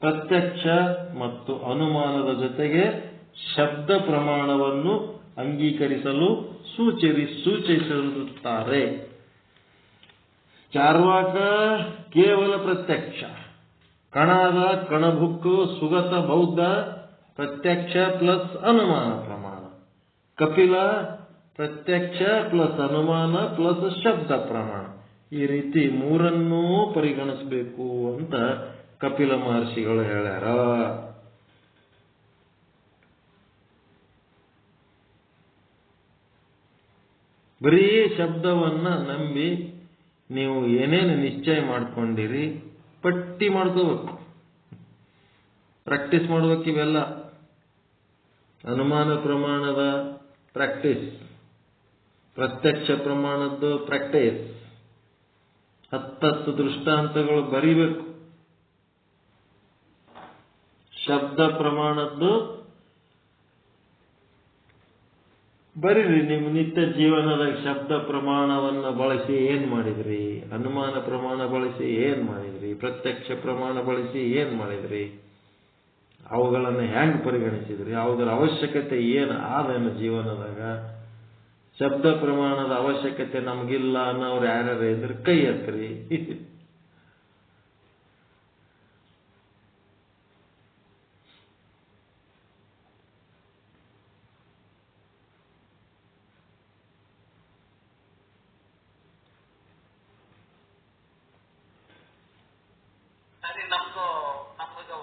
ಪ್ರತ್ಯಕ್ಷ ಮತ್ತು ಅನುಮಾನದ ಜೊತೆಗೆ ಶಬ್ದ ಪ್ರಮಾಣವನ್ನು ಅಂಗೀಕರಿಸಲು ಸೂಚಿಸಿರುತ್ತಾರೆ. ಚಾರ್ವಾಕ ಕೇವಲ ಪ್ರತ್ಯಕ್ಷ, ಕಣಾದ ಕಣಭುಕ್ಕು ಸುಗತ ಬೌದ್ಧ ಪ್ರತ್ಯಕ್ಷ ಪ್ಲಸ್ ಅನುಮಾನ ಪ್ರಮಾಣ, ಕಪಿಲ ಪ್ರತ್ಯಕ್ಷ ಪ್ಲಸ್ ಅನುಮಾನ ಪ್ಲಸ್ ಶಬ್ದ ಪ್ರಮಾಣ. ಈ ರೀತಿ 3ಅನ್ನೂ ಪರಿಗಣಿಸಬೇಕು ಅಂತ ಕಪಿಲ ಮಹರ್ಷಿಗಳು ಹೇಳ್ಯಾರ. ಬರೀ ಶಬ್ದವನ್ನ ನಂಬಿ ನೀವು ಏನೇನು ನಿಶ್ಚಯ ಮಾಡ್ಕೊಂಡಿರಿ ಪಟ್ಟಿ ಮಾಡ್ಕೋಬೇಕು, ಪ್ರಾಕ್ಟೀಸ್ ಮಾಡ್ಬೇಕು. ಇವೆಲ್ಲ ಅನುಮಾನ ಪ್ರಮಾಣದ ಪ್ರಾಕ್ಟೀಸ್, ಪ್ರತ್ಯಕ್ಷ ಪ್ರಮಾಣದ್ದು ಪ್ರಾಕ್ಟೀಸ್, 10 ದೃಷ್ಟಾಂತಗಳು ಬರಿಬೇಕು. ಶಬ್ದ ಪ್ರಮಾಣದ್ದು ಬರೀರಿ. ನಿಮ್ಮ ನಿತ್ಯ ಜೀವನದಾಗ ಶಬ್ದ ಪ್ರಮಾಣವನ್ನು ಬಳಸಿ ಏನ್ ಮಾಡಿದ್ರಿ, ಅನುಮಾನ ಪ್ರಮಾಣ ಬಳಸಿ ಏನ್ ಮಾಡಿದ್ರಿ, ಪ್ರತ್ಯಕ್ಷ ಪ್ರಮಾಣ ಬಳಸಿ ಏನ್ ಮಾಡಿದ್ರಿ, ಅವುಗಳನ್ನು ಹೆಂಗ್ ಪರಿಗಣಿಸಿದ್ರಿ, ಅವುಗಳ ಅವಶ್ಯಕತೆ ಏನು ಆದೇನು ಜೀವನದಾಗ. ಶಬ್ದ ಪ್ರಮಾಣದ ಅವಶ್ಯಕತೆ ನಮಗಿಲ್ಲ ಅನ್ನೋರು ಯಾರ್ಯಾರು ಇದ್ರೆ ಕೈ ಎತ್ತರಿ. ಸರಿ, ನಮ್ದು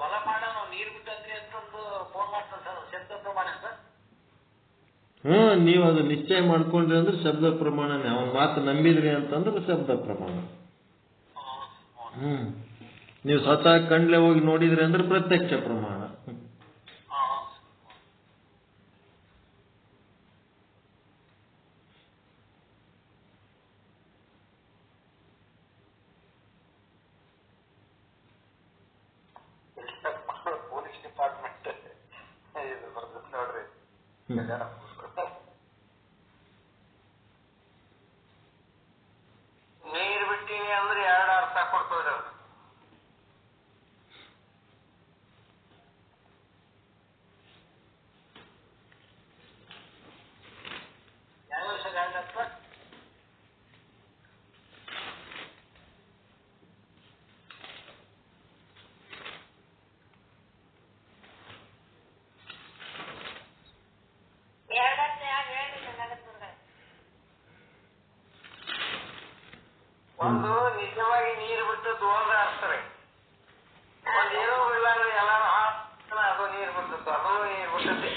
ಹೊಲ ಮಾಡ ನಾವು ನೀರು ಬಿಟ್ಟಂದ್ರೆ ಅಂತಂದು ಫೋನ್ ಮಾಡ್ತಾರೆ ಸರ್, ಶಬ್ದ ಪ್ರಮಾಣ ಸರ್. ನೀವು ಅದು ನಿಶ್ಚಯ ಮಾಡ್ಕೊಂಡ್ರಿ ಅಂದ್ರೆ ಶಬ್ದ ಪ್ರಮಾಣನೇ. ಅವನ ಮಾತು ನಂಬಿದ್ರಿ ಅಂತಂದ್ರೆ ಶಬ್ದ ಪ್ರಮಾಣ. ನೀವು ಸ್ವತಃ ಕಂಡ್ಲೆ ಹೋಗಿ ನೋಡಿದ್ರಿ ಅಂದ್ರೆ ಪ್ರತ್ಯಕ್ಷ ಪ್ರಮಾಣ. ಪೊಲೀಸ್ ಡಿಪಾರ್ಟ್ಮೆಂಟ್ ನೋಡ್ರಿ, ನೀರ್ ಬಿಟ್ಟಿನಿ ಅಂದ್ರೆ 2 ಅರ್ಥ ಕೊಡ್ತವ್ರಿ ಅವ್ರು. ಯಾವ ವರ್ಷ 2 ಅರ್ಥ? ಒಂದು ನಿಜವಾಗಿ ನೀರು ಬಿಟ್ಟದ್ದು ಒಂದು ಅರ್ಥ ರೀ, ಒಂದು ಏನೂ ಇಲ್ಲ ಅಂದ್ರೆ ಎಲ್ಲಾರು ಅದು ನೀರು ಬಿಟ್ಟದ್ದು, ಅದು ನೀರು ಬಿಟ್ಟದ್ದೆ.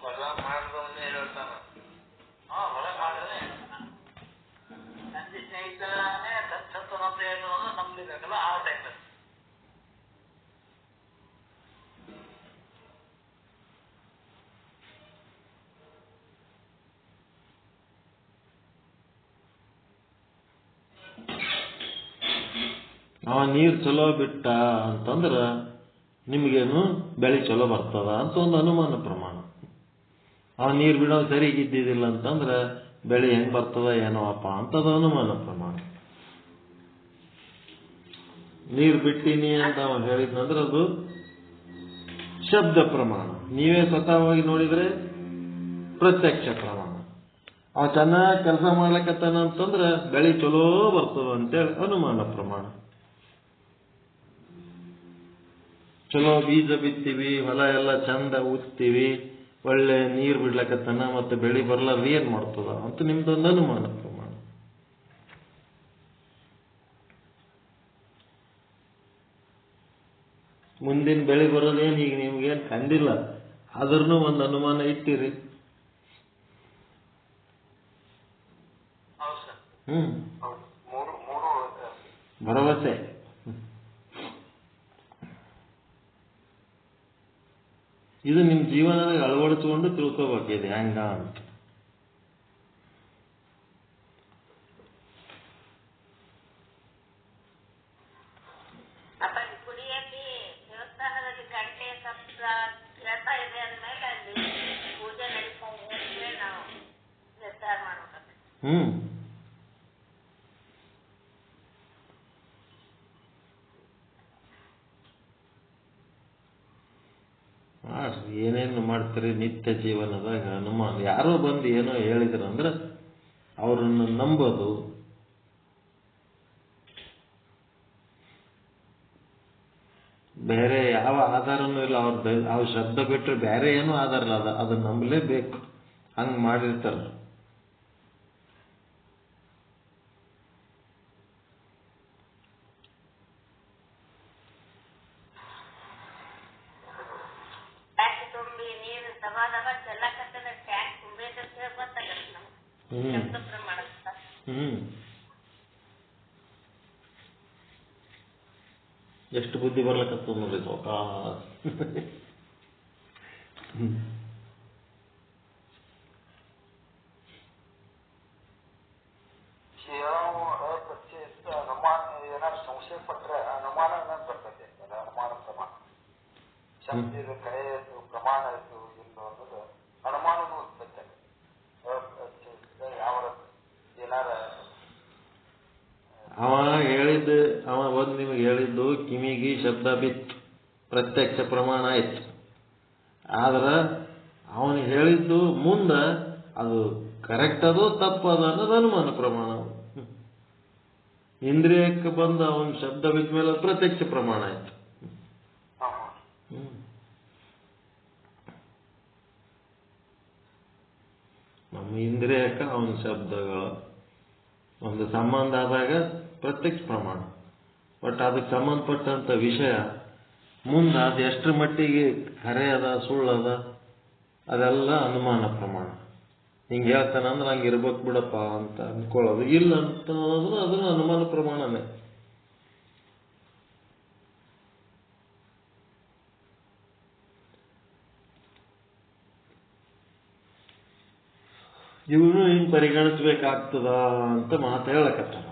ಹೊಲ ಮಾಡಿದವನ್ನೇ ಹೇಳ್ತಾನ. ಹೊಲ ಮಾಡಿದ್ರೆ ತಂದೆ ಸ್ನೇಹಿತನೇ ಸತ್ತನಂತ ಹೇಳೋದು ನಂಬಲಿಕ್ಕಾಗಲ್ಲ ಆ ಟೈಮಲ್ಲಿ. ಅವ ನೀರು ಚಲೋ ಬಿಟ್ಟ ಅಂತಂದ್ರ ನಿಮಗೇನು ಬೆಳೆ ಚಲೋ ಬರ್ತದ ಅಂತ ಒಂದು ಅನುಮಾನ ಪ್ರಮಾಣ. ಅವ ನೀರು ಬಿಡೋದು ಸರಿಗಿದ್ದಿದ್ದಿಲ್ಲ ಅಂತಂದ್ರೆ ಬೆಳೆ ಹೆಂಗ್ ಬರ್ತದ ಏನೋಪ್ಪ ಅಂತದ ಅನುಮಾನ ಪ್ರಮಾಣ. ನೀರು ಬಿಟ್ಟಿನಿ ಅಂತ ಅವ ಹೇಳಿದ್ನಂದ್ರೆ ಅದು ಶಬ್ದ ಪ್ರಮಾಣ. ನೀವೇ ಸ್ವತಃ ಹೋಗಿ ನೋಡಿದ್ರೆ ಪ್ರತ್ಯಕ್ಷ ಪ್ರಮಾಣ. ಅವ ಚೆನ್ನಾಗಿ ಕೆಲಸ ಮಾಡ್ಲಕತ್ತಾನ ಅಂತಂದ್ರೆ ಬೆಳೆ ಚಲೋ ಬರ್ತದ ಅಂತೇಳಿ ಅನುಮಾನ ಪ್ರಮಾಣ. ಚಲೋ ಬೀಜ ಬಿತ್ತೀವಿ, ಹೊಲ ಎಲ್ಲ ಚಂದ ಉತ್ತೀವಿ, ಒಳ್ಳೆ ನೀರು ಬಿಡ್ಲಕತ್ತಾನ, ಮತ್ತೆ ಬೆಳೆ ಬರ್ಲಾರ್ದು ಏನ್ ಮಾಡ್ತದ ಅಂತ ನಿಮ್ದೊಂದು ಅನುಮಾನ ಪ್ರಮಾಣ. ಮುಂದಿನ ಬೆಳೆ ಬರೋದೇನು ಈಗ ನಿಮ್ಗೇನು ಕಂಡಿಲ್ಲ, ಆದ್ರೂ ಒಂದು ಅನುಮಾನ ಇಟ್ಟಿರಿ. ಭರವಸೆ. ಇದು ನಿಮ್ಮ ಜೀವನದಾಗ ಅಳವಡಿಸಿಕೊಂಡು ತಿಳ್ಕೋಬೇಕಿದೆ ಹೆಂಗ ಅಂತ. ಏನೇನು ಮಾಡ್ತೀರಿ ನಿತ್ಯ ಜೀವನದಾಗ ಅನುಮಾನ. ಯಾರೋ ಬಂದು ಏನೋ ಹೇಳಿದ್ರಂದ್ರೆ ಅವ್ರನ್ನ ನಂಬೋದು, ಬೇರೆ ಯಾವ ಆಧಾರನೂ ಇಲ್ಲ. ಅವ್ರ ಶಬ್ದ ಬಿಟ್ಟರೆ ಬೇರೆ ಏನೂ ಆಧಾರ ಇಲ್ಲ, ಅದನ್ನ ನಂಬಲೇಬೇಕು. ಹಂಗೆ ಮಾಡಿರ್ತಾರ. ಎಷ್ಟು ಬುದ್ಧಿ ಬರ್ಲಕತ್ತ ನೋಡ್ರಿ ಸಾವ್ಕಾಸ್. ಏನಾದ್ರು ಸಂಶಯ ಪಟ್ರೆ ಅನುಮಾನ ಬರ್ತದೆ. ಅನುಮಾನ ಪ್ರಮಾಣ ಶಬ್ದದ ಕಡೆ ಪ್ರಮಾಣ ಇತ್ತು ಇಲ್ಲ ಅನ್ನೋದು ಅನುಮಾನನೂ ಉತ್ಪತ್ತಿ ಆಗುತ್ತೆ. ಯಾವ ಏನಾರ ಅವ ಹೇಳಿದ್ದು, ಅವ ಬಂದು ನಿಮಗೆ ಹೇಳಿದ್ದು ಕಿವಿಗೆ ಶಬ್ದ ಬಿತ್ತು, ಪ್ರತ್ಯಕ್ಷ ಪ್ರಮಾಣ ಆಯ್ತು. ಆದ್ರೆ ಅವನು ಹೇಳಿದ್ದು ಮುಂದೆ ಅದು ಕರೆಕ್ಟ್ ಅದೋ ತಪ್ಪದ ಅನ್ನೋದು ಅನುಮಾನ ಪ್ರಮಾಣ. ಇಂದ್ರಿಯಕ್ಕೆ ಬಂದ ಅವನ ಶಬ್ದ ಬಿದ್ದ ಮೇಲೆ ಪ್ರತ್ಯಕ್ಷ ಪ್ರಮಾಣ ಆಯ್ತು. ನಮ್ಮ ಇಂದ್ರಿಯಕ್ಕೆ ಅವನ ಶಬ್ದಗಳು ಒಂದು ಸಂಬಂಧ ಆದಾಗ ಪ್ರತ್ಯಕ್ಷ ಪ್ರಮಾಣ. ಬಟ್ ಅದಕ್ಕೆ ಸಂಬಂಧಪಟ್ಟಂತ ವಿಷಯ ಮುಂದೆ ಅದು ಎಷ್ಟರ ಮಟ್ಟಿಗೆ ಖರೆ ಅದ ಸುಳ್ಳದ ಅದೆಲ್ಲ ಅನುಮಾನ ಪ್ರಮಾಣ. ಹಿಂಗೆ ಹೇಳ್ತಾನಂದ್ರೆ ಹಂಗೆ ಇರ್ಬೇಕು ಬಿಡಪ್ಪ ಅಂತ ಅನ್ಕೊಳ್ಳೋದು. ಇಲ್ಲ ಅಂತ ಅದನ್ನು ಅನುಮಾನ ಪ್ರಮಾಣನೇ. ಇವನು ಹಿಂಗೆ ಪರಿಗಣಿಸ್ಬೇಕಾಗ್ತದ ಅಂತ ಮಾತು ಹೇಳಕತ್ತಾನ.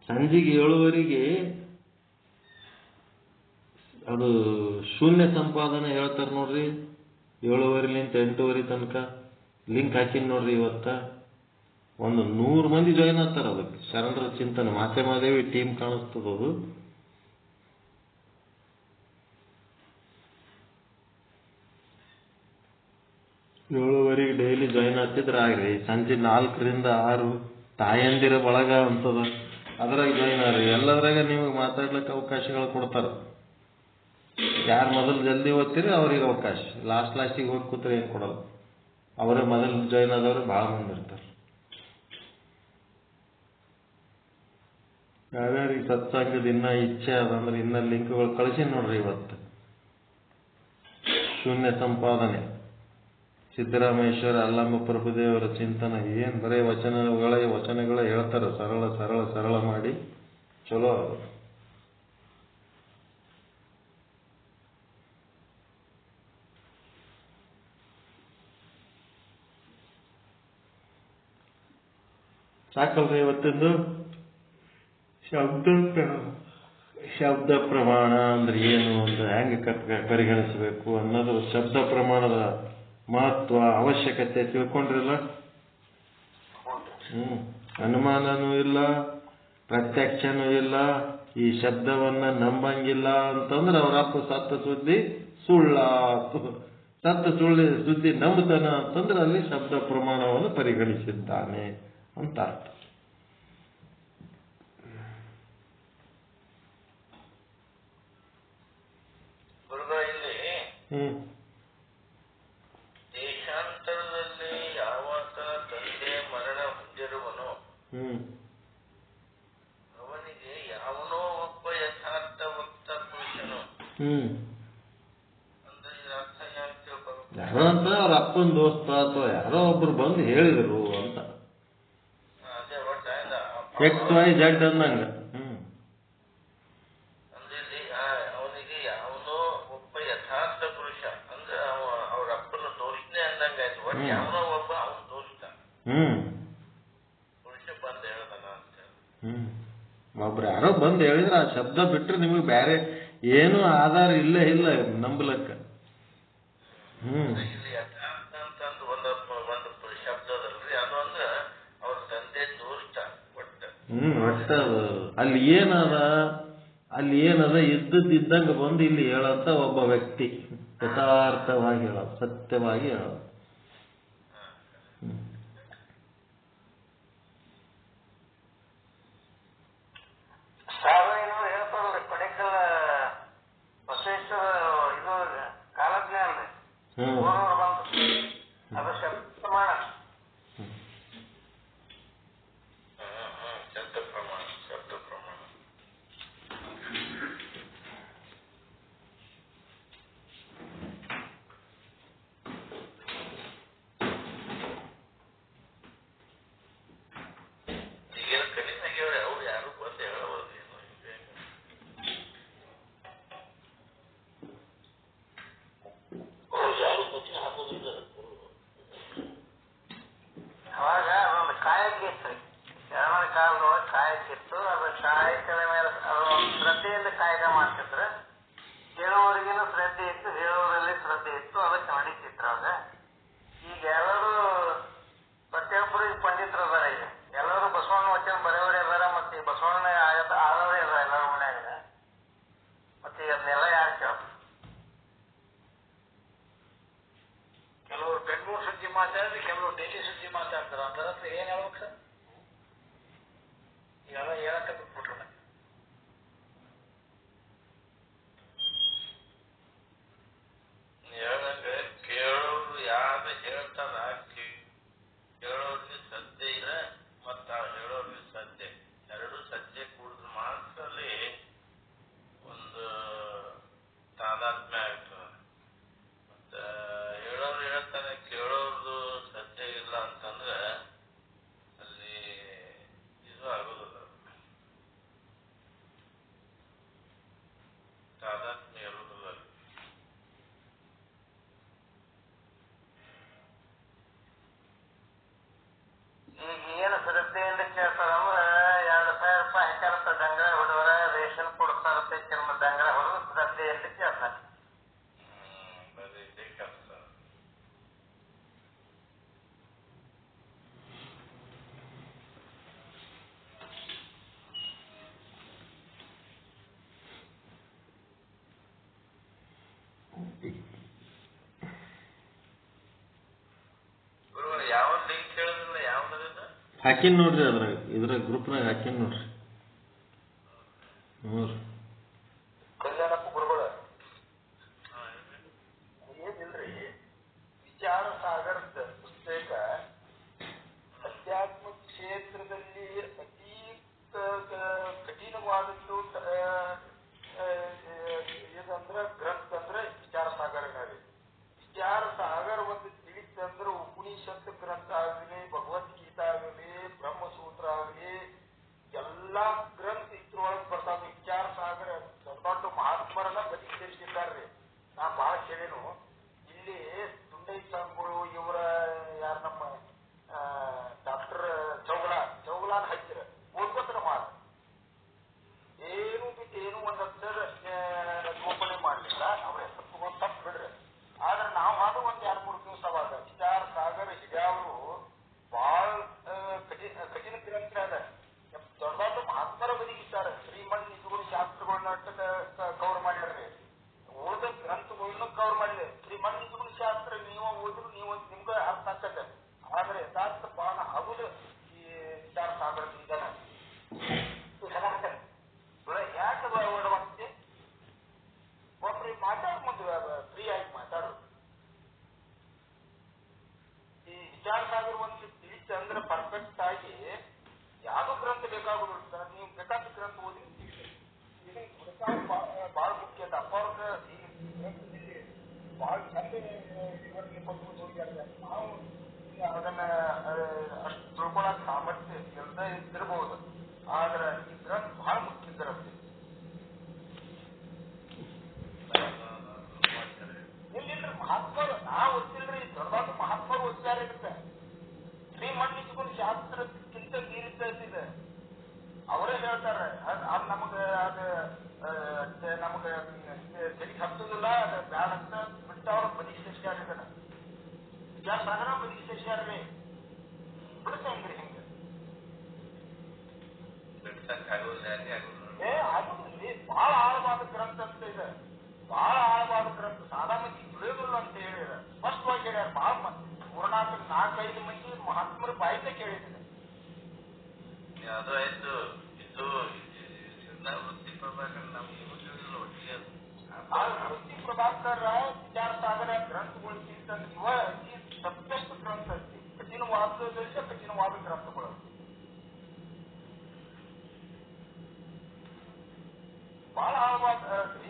ಸಂಜೆಗೆ 7:00 ಅದು ಶೂನ್ಯ ಸಂಪಾದನೆ ಹೇಳ್ತಾರೆ ನೋಡ್ರಿ. 7:30 8:00 ತನಕ ಲಿಂಕ್ ಹಾಕಿನ್ ನೋಡ್ರಿ. ಇವತ್ತ ಒಂದು 100 ಮಂದಿ ಜಾಯಿನ್ ಆಗ್ತಾರ. ಅದಕ್ಕೆ ಶರಣರ ಚಿಂತನೆ ಮಾತೆಮಾದೇವಿ ಟೀಮ್ ಕಾಣಿಸ್ತದ. ಅದು ಡೈಲಿ ಜಾಯಿನ್ ಆಗ್ತಿದ್ರೆ ಆಗ್ರಿ. ಸಂಜೆ 4ರಿಂದ 6 ತಾಯಂದಿರ ಬಳಗ ಅಂತದ, ಅದ್ರಾಗ ಜಾಯಿನ್ ಆಗ್ರಿ. ಎಲ್ಲದ್ರಾಗ ನಿಮಗೆ ಮಾತಾಡ್ಲಿಕ್ಕೆ ಅವಕಾಶಗಳು ಕೊಡ್ತಾರ. ಯಾರು ಮೊದಲು ಜಲ್ದಿ ಓದ್ತೀರಿ ಅವ್ರಿಗೆ ಅವಕಾಶ. ಲಾಸ್ಟಿಗೆ ಹೋಗಿ ಕೂತ್ರೆ ಏನು ಕೊಡೋದು. ಅವರೇ ಮೊದಲು ಜಾಯಿನ್ ಆದವ್ರು ಭಾಳ ಮಂದಿ ಇರ್ತಾರೆ. ಯಾರ್ಯಾರಿಗೆ ಸತ್ಸಂಗದ ಇನ್ನ ಇಚ್ಛೆ ಅದಂದ್ರೆ ಇನ್ನ ಲಿಂಕ್ಗಳು ಕಳಿಸಿ ನೋಡ್ರಿ. ಇವತ್ತು ಶೂನ್ಯ ಸಂಪಾದನೆ ಸಿದ್ದರಾಮೇಶ್ವರ ಅಲ್ಲಮ್ಮ ಪ್ರಭುದೇವರ ಚಿಂತನೆ. ಏನ್ ಬರೀ ವಚನಗಳೇ ಹೇಳ್ತಾರೆ. ಸರಳ ಮಾಡಿ ಚಲೋ. ಸಾಕಲ್ರಿ ಇವತ್ತಿಂದು ಶಬ್ದ ಪ್ರಮಾಣ ಅಂದ್ರೆ ಏನು ಅಂತ ಹೆಂಗೆ ಪರಿಗಣಿಸಬೇಕು ಅನ್ನೋದು, ಶಬ್ದ ಪ್ರಮಾಣದ ಮಹತ್ವ ಅವಶ್ಯಕತೆ ತಿಳ್ಕೊಂಡ್ರಿಲ್ಲ. ಅನುಮಾನನೂ ಇಲ್ಲ, ಪ್ರತ್ಯಕ್ಷನೂ ಇಲ್ಲ, ಈ ಶಬ್ದವನ್ನ ನಂಬಂಗಿಲ್ಲ ಅಂತಂದ್ರೆ ಅವರಪ್ಪ ಸತ್ತ ಸುದ್ದಿ ಸುಳ್ಳ, ಸತ್ತ ಸುದ್ದಿ ನಂಬುತ್ತಾನ ಅಂತಂದ್ರೆ ಅಲ್ಲಿ ಶಬ್ದ ಪ್ರಮಾಣವನ್ನು ಪರಿಗಣಿಸಿದ್ದಾನೆ ಅಂತ ಅರ್ಥ. ದೇಶಾಂತರದಲ್ಲಿ ಯಾವಾತ ತಂದೆ ಮರಣ ಹೊಂದಿರುವನು ಅವನಿಗೆ ಯಾವನೋ ಒಬ್ಬ ಯಥಾರ್ಥ ವಕ್ತ ಪುರುಷನು ಅಂದ್ರೆ ಅರ್ಥ ಯಾರೋ ಅಂತ ಅವ್ರ ಅಪ್ಪನ ದೋಸ್ತ ಅಥವಾ ಯಾರೋ ಒಬ್ರು ಬಂದು ಹೇಳಿದ್ರು ಅಂತ ಅದೇ ಒಟ್ಟ XYZ ಅಂದಂಗ. ಅವನಿಗೆ ಯಾವನೋ ಒಬ್ಬ ಯಥಾರ್ಥ ಪುರುಷ ಅಂದ್ರೆ ಅವ್ರ ಅಪ್ಪನ ತೋರಿಸ್ನೆ ಅಂದಂಗಾಯ್ತು. ಒಟ್ಟು ಯಾವನೋ ಒಬ್ಬ ಅವನು ತೋರಿಸ್ತಾನ ಪುರುಷ ಬಂದು ಹೇಳ್ದಾನ ಅಂತ ಒಬ್ರು ಯಾರೋ ಬಂದು ಹೇಳಿದ್ರೆ ಆ ಶಬ್ದ ಬಿಟ್ರೆ ನಿಮಗೆ ಬೇರೆ ಏನು ಆಧಾರ ಇಲ್ಲೇ ಇಲ್ಲ ನಂಬಲಕ್ಕ. ಇಲ್ಲಿ ಯಥಾರ್ಥ ಅಂತಂದು ಒಂದು ಶಬ್ದದಲ್ರಿ, ಅದು ಅಂದ್ರೆ ಅವ್ರ ತಂದೆ ತೋರಿಸ್ತಾನ ಒಟ್ಟ ಅಲ್ಲಿ ಏನದ ಇದ್ದಂಗ ಬಂದು ಇಲ್ಲಿ ಹೇಳಂತ ಒಬ್ಬ ವ್ಯಕ್ತಿ ಯಥಾರ್ಥವಾಗಿ ಹೇಳೋದು, ಸತ್ಯವಾಗಿ ಹೇಳೋದು. ಸಾರ್ವಜನಿಕರು ಹೇಳ್ತಾರಲ್ರಿ ಕೊಡೆಕಲ್ ಬಸವೇಶ್ವರ ಇದು ಕಾಲಜ್ಞಾನ ಬಂತು ಅದು ಶಬ್ದ ಪ್ರಮಾಣ. ಅವಾಗ ಅದೊಂದು ಕಾಯಕ್ಕಿತ್ತು, ಎರಡನೇ ಕಾಲದೊಳಗೆ ಕಾಯಕ್ಕಿತ್ತು. ಅದು ಕಾಯಕದ ಮೇಲೆ ಅದೊಂದು ಶ್ರದ್ಧೆಯಿಂದ ಕಾಯಕ ಮಾಡ್ತಿದ್ರು. ಕೇಳುವವರಿಗೇನು ಶ್ರದ್ಧೆ ಇತ್ತು, ಹೇಳುವವರಲ್ಲಿ ಶ್ರದ್ಧೆ ಇತ್ತು, ಅದಕ್ಕೆ ನಡೀತಿತ್ತು. ಅವಾಗ ಈಗ ಎಲ್ಲರೂ ಪ್ರತಿಯೊಬ್ಬರು ಪಂಡಿತರು ಅದಾರ. ಈಗ ಎಲ್ಲರೂ ಬಸವಣ್ಣ ವಚನ ಬರೆಯವರೇ ಅದಾರ, ಮತ್ತೆ ಬಸವಣ್ಣ ಆದವರೇ ಅದಾರ ಎಲ್ಲರ ಮನ್ಯಾಗ. ಮತ್ತೆ ಅದನ್ನೆಲ್ಲ ಯಾರು ಕೇಳ, ಕೆಲವರು ಬೆಂಗಳೂರು ಸುದ್ದಿ ಮಾತಾಡಿದ್ರೆ ಕೆಲವರು ಡೆಲ್ಲಿ ಸುದ್ದಿ ಮಾತಾಡ್ತಾರ. ಅದರ ಹತ್ರ ಏನ್ ಹೇಳ್ಬೇಕು ಸರ್? ಇವೆಲ್ಲ ಹೇಳಕ್ಕೆ ಬಿಟ್ಬಿಟ್ರು. ಹೇಳ್ದಂಗ ಕೇಳೋರು ಯಾರು ಹೇಳ್ತಾರ, ಕೇಳೋರ್ಗೆ ಸದ್ಯ ಇಲ್ಲ ಮತ್ತ ಹೇಳೋರ್ಗೆ ಸದ್ಯ, ಎರಡು ಸದ್ಯ ಕೂಡಿದ್ರೆ ಮಾತ್ರ ಅಲ್ಲಿ ಒಂದು ತಾದಾತ್ಮ್ಯ ಆಗ್ತದೆ. ಮತ್ತ ಹೇಳೋರು ಹೇಳ್ತಾನೆ, ಕೇಳೋರ್ದು ಸದ್ಯ ಇಲ್ಲ ಅಂತಂದ್ರೆ ಅಲ್ಲಿ ಇದು ಆಗೋದಿಲ್ಲ, ತಾದಾತ್ಮ್ಯ ಇರೋದಿಲ್ಲ. ಈಗ ಏನು ಶ್ರದ್ಧೆಯಿಂದ ಕೇಳ್ತಾರಂದ್ರೆ 2,000 ರೂಪಾಯಿ ಹಾಕ್ಯಾರತ್ತ ಡಂಗರ ಹೊಡೆದ್ರ ರೇಷನ್ ಕೊಡ್ತಾರತ್ತೆ, ಕೆಲವು ಡಂಗರ ಹೊಡೆದು ಶ್ರದ್ಧೆಯಲ್ಲಿ ಕೇಳ್ತಾರೆ. ಇದೇ ಕೆಲಸ. ಗುರುಗಳು ಯಾವ ಲಿಂಕ್ ಹೇಳೋದಿಲ್ಲ, ಯಾವ್ದರಿಂದ ಹಾಕಿನ್ ನೋಡ್ರಿ, ಇದ್ರ ಗ್ರೂಪ್ನಾಗ ಹಾಕಿನ್ ನೋಡ್ರಿ. ಕಲ್ಯಾಣಪ್ಪ ಗುರುಗಳ ಏನಿಲ್ರಿ, ವಿಚಾರ ಸಾಗರದ ಪುಸ್ತಕ ಅಧ್ಯಾತ್ಮ ಕ್ಷೇತ್ರದಲ್ಲಿ ಅತೀ ಕಠಿಣವಾದದ್ದು ಇದಂದ್ರ ಗ್ರಂಥ ಅಂದ್ರೆ ವಿಚಾರ ಸಾಗರನೇ. ವಿಚಾರ ಸಾಗರ ಒಂದು ತಿಳಿತಂದ್ರೆ ಉಪನಿಷತ್ ಗ್ರಂಥ ಆಗಲಿ, ಭಗವದ್ಗೀತಾ ಆಗಲಿ, ಬ್ರಹ್ಮಸೂತ್ರ ಆಗಲಿ, ಎಲ್ಲಾ ಗ್ರಂಥ ಇದ್ರೊಳಗೆ ಬರ್ತಾವ. ವಿಚಾರ ಫ್ರೀ ಆಗಿ ಮಾತಾಡೋದು. ಈ ವಿಚಾರ ಸಾಗರ ಒಂದು ತಿಳಿಸಿ ಅಂದ್ರೆ ಪರ್ಫೆಕ್ಟ್ ಆಗಿ ಯಾವ್ದು ಗ್ರಂಥ ಬೇಕಾಗುದಿಲ್ಲ ಸರ್. ನೀವು ಬೇಕಾದ ಗ್ರಂಥ ಓದಿ ಬಹಳ ಮುಖ್ಯ ಅದ. ಅಪ್ಪ ಅವ್ರ ಈ ಗ್ರಂಥದಲ್ಲಿ ಬಹಳ ಚಂದ ವಿವರಣೆ ಕೊಟ್ಟು ಹೋಗಿದ್ದಾರೆ. ನಾವು ಅದನ್ನ ಅಷ್ಟು ತಿಳ್ಕೊಳಕ್ ಸಾಮರ್ಥ್ಯ ಇಲ್ಲದೆ ಇರಬಹುದು. ಆದ್ರೆ ಈ ಗ್ರಂಥ ಬಹಳ ಮುಖ್ಯ ಗ್ರಂಥ. ಇಲ್ಲಿಂದ್ರೆ ಮಹಾತ್ಮರು ನಾವು ಓದ್ತಿಲ್ರಿ, ದೊಡ್ಡದಾದ ಮಹಾತ್ಮರು ಓದ್ತಾರೆ ಇರುತ್ತೆ. ಶ್ರೀಮಂತಿಸಿಕೊಂಡು ಶಾಸ್ತ್ರಕ್ಕಿಂತ ಮೀರಿದ್ದ ಅವರೇ ಹೇಳ್ತಾರೆ. ಅದು ನಮಗೆ ಸರಿ ಹತ್ತದಿಲ್ಲ, ಅದು ಬ್ಯಾಡ ಅಂತ ಬಿಟ್ಟವ್ರ ಬದಿಗಿಸ್ಯಾರ. ಇದನ್ನ ವಿಚಾರ ಸಾಗರ ಬದಿಗಿಸ್ಯಾರ್ರಿ. ಬಿಡುತ್ತೆ ಹೆಂಗ್ರಿ ಹಿಂಗೆ ಆಗುದಿಲ್ಲ. ಬಹಳ ಆಳವಾದ ಗ್ರಂಥ ಅಂತ ಇದೆ, ಬಹಳ ಆಳವಾದ ಗ್ರಂಥ. ಸಾದಾ ಮಂದಿ ತಿಳಿಯೋದಿಲ್ಲ ಅಂತ ಹೇಳಿದ ಸ್ಪಷ್ಟವಾಗಿ ಹೇಳ್ಯಾರ. ಬಹಳ 4-5 ಮಂದಿ ಮಹಾತ್ಮರ ಬಾಯಿತ ಕೇಳಿದ್ದೀನಿ. ಅದು ಆಯ್ತು. ಇದು ವೃತ್ತಿ ಪ್ರಭಾಕರ್ ನಮ್ಗೆ ವೃತ್ತಿ ಪ್ರಭಾಕರ್ ವಿಚಾರ ಸಾಗರ ಗ್ರಂಥಗೊಳಿಸಿಂತ ಸಬ್ಜೆಕ್ಟ್ ಗ್ರಂಥ ಐತಿ. ಕಠಿಣವಾದದಲ್ಲಿ ಕಠಿಣವಾದ ಗ್ರಂಥಗಳು. ಬಹಳ ಆಳವಾದ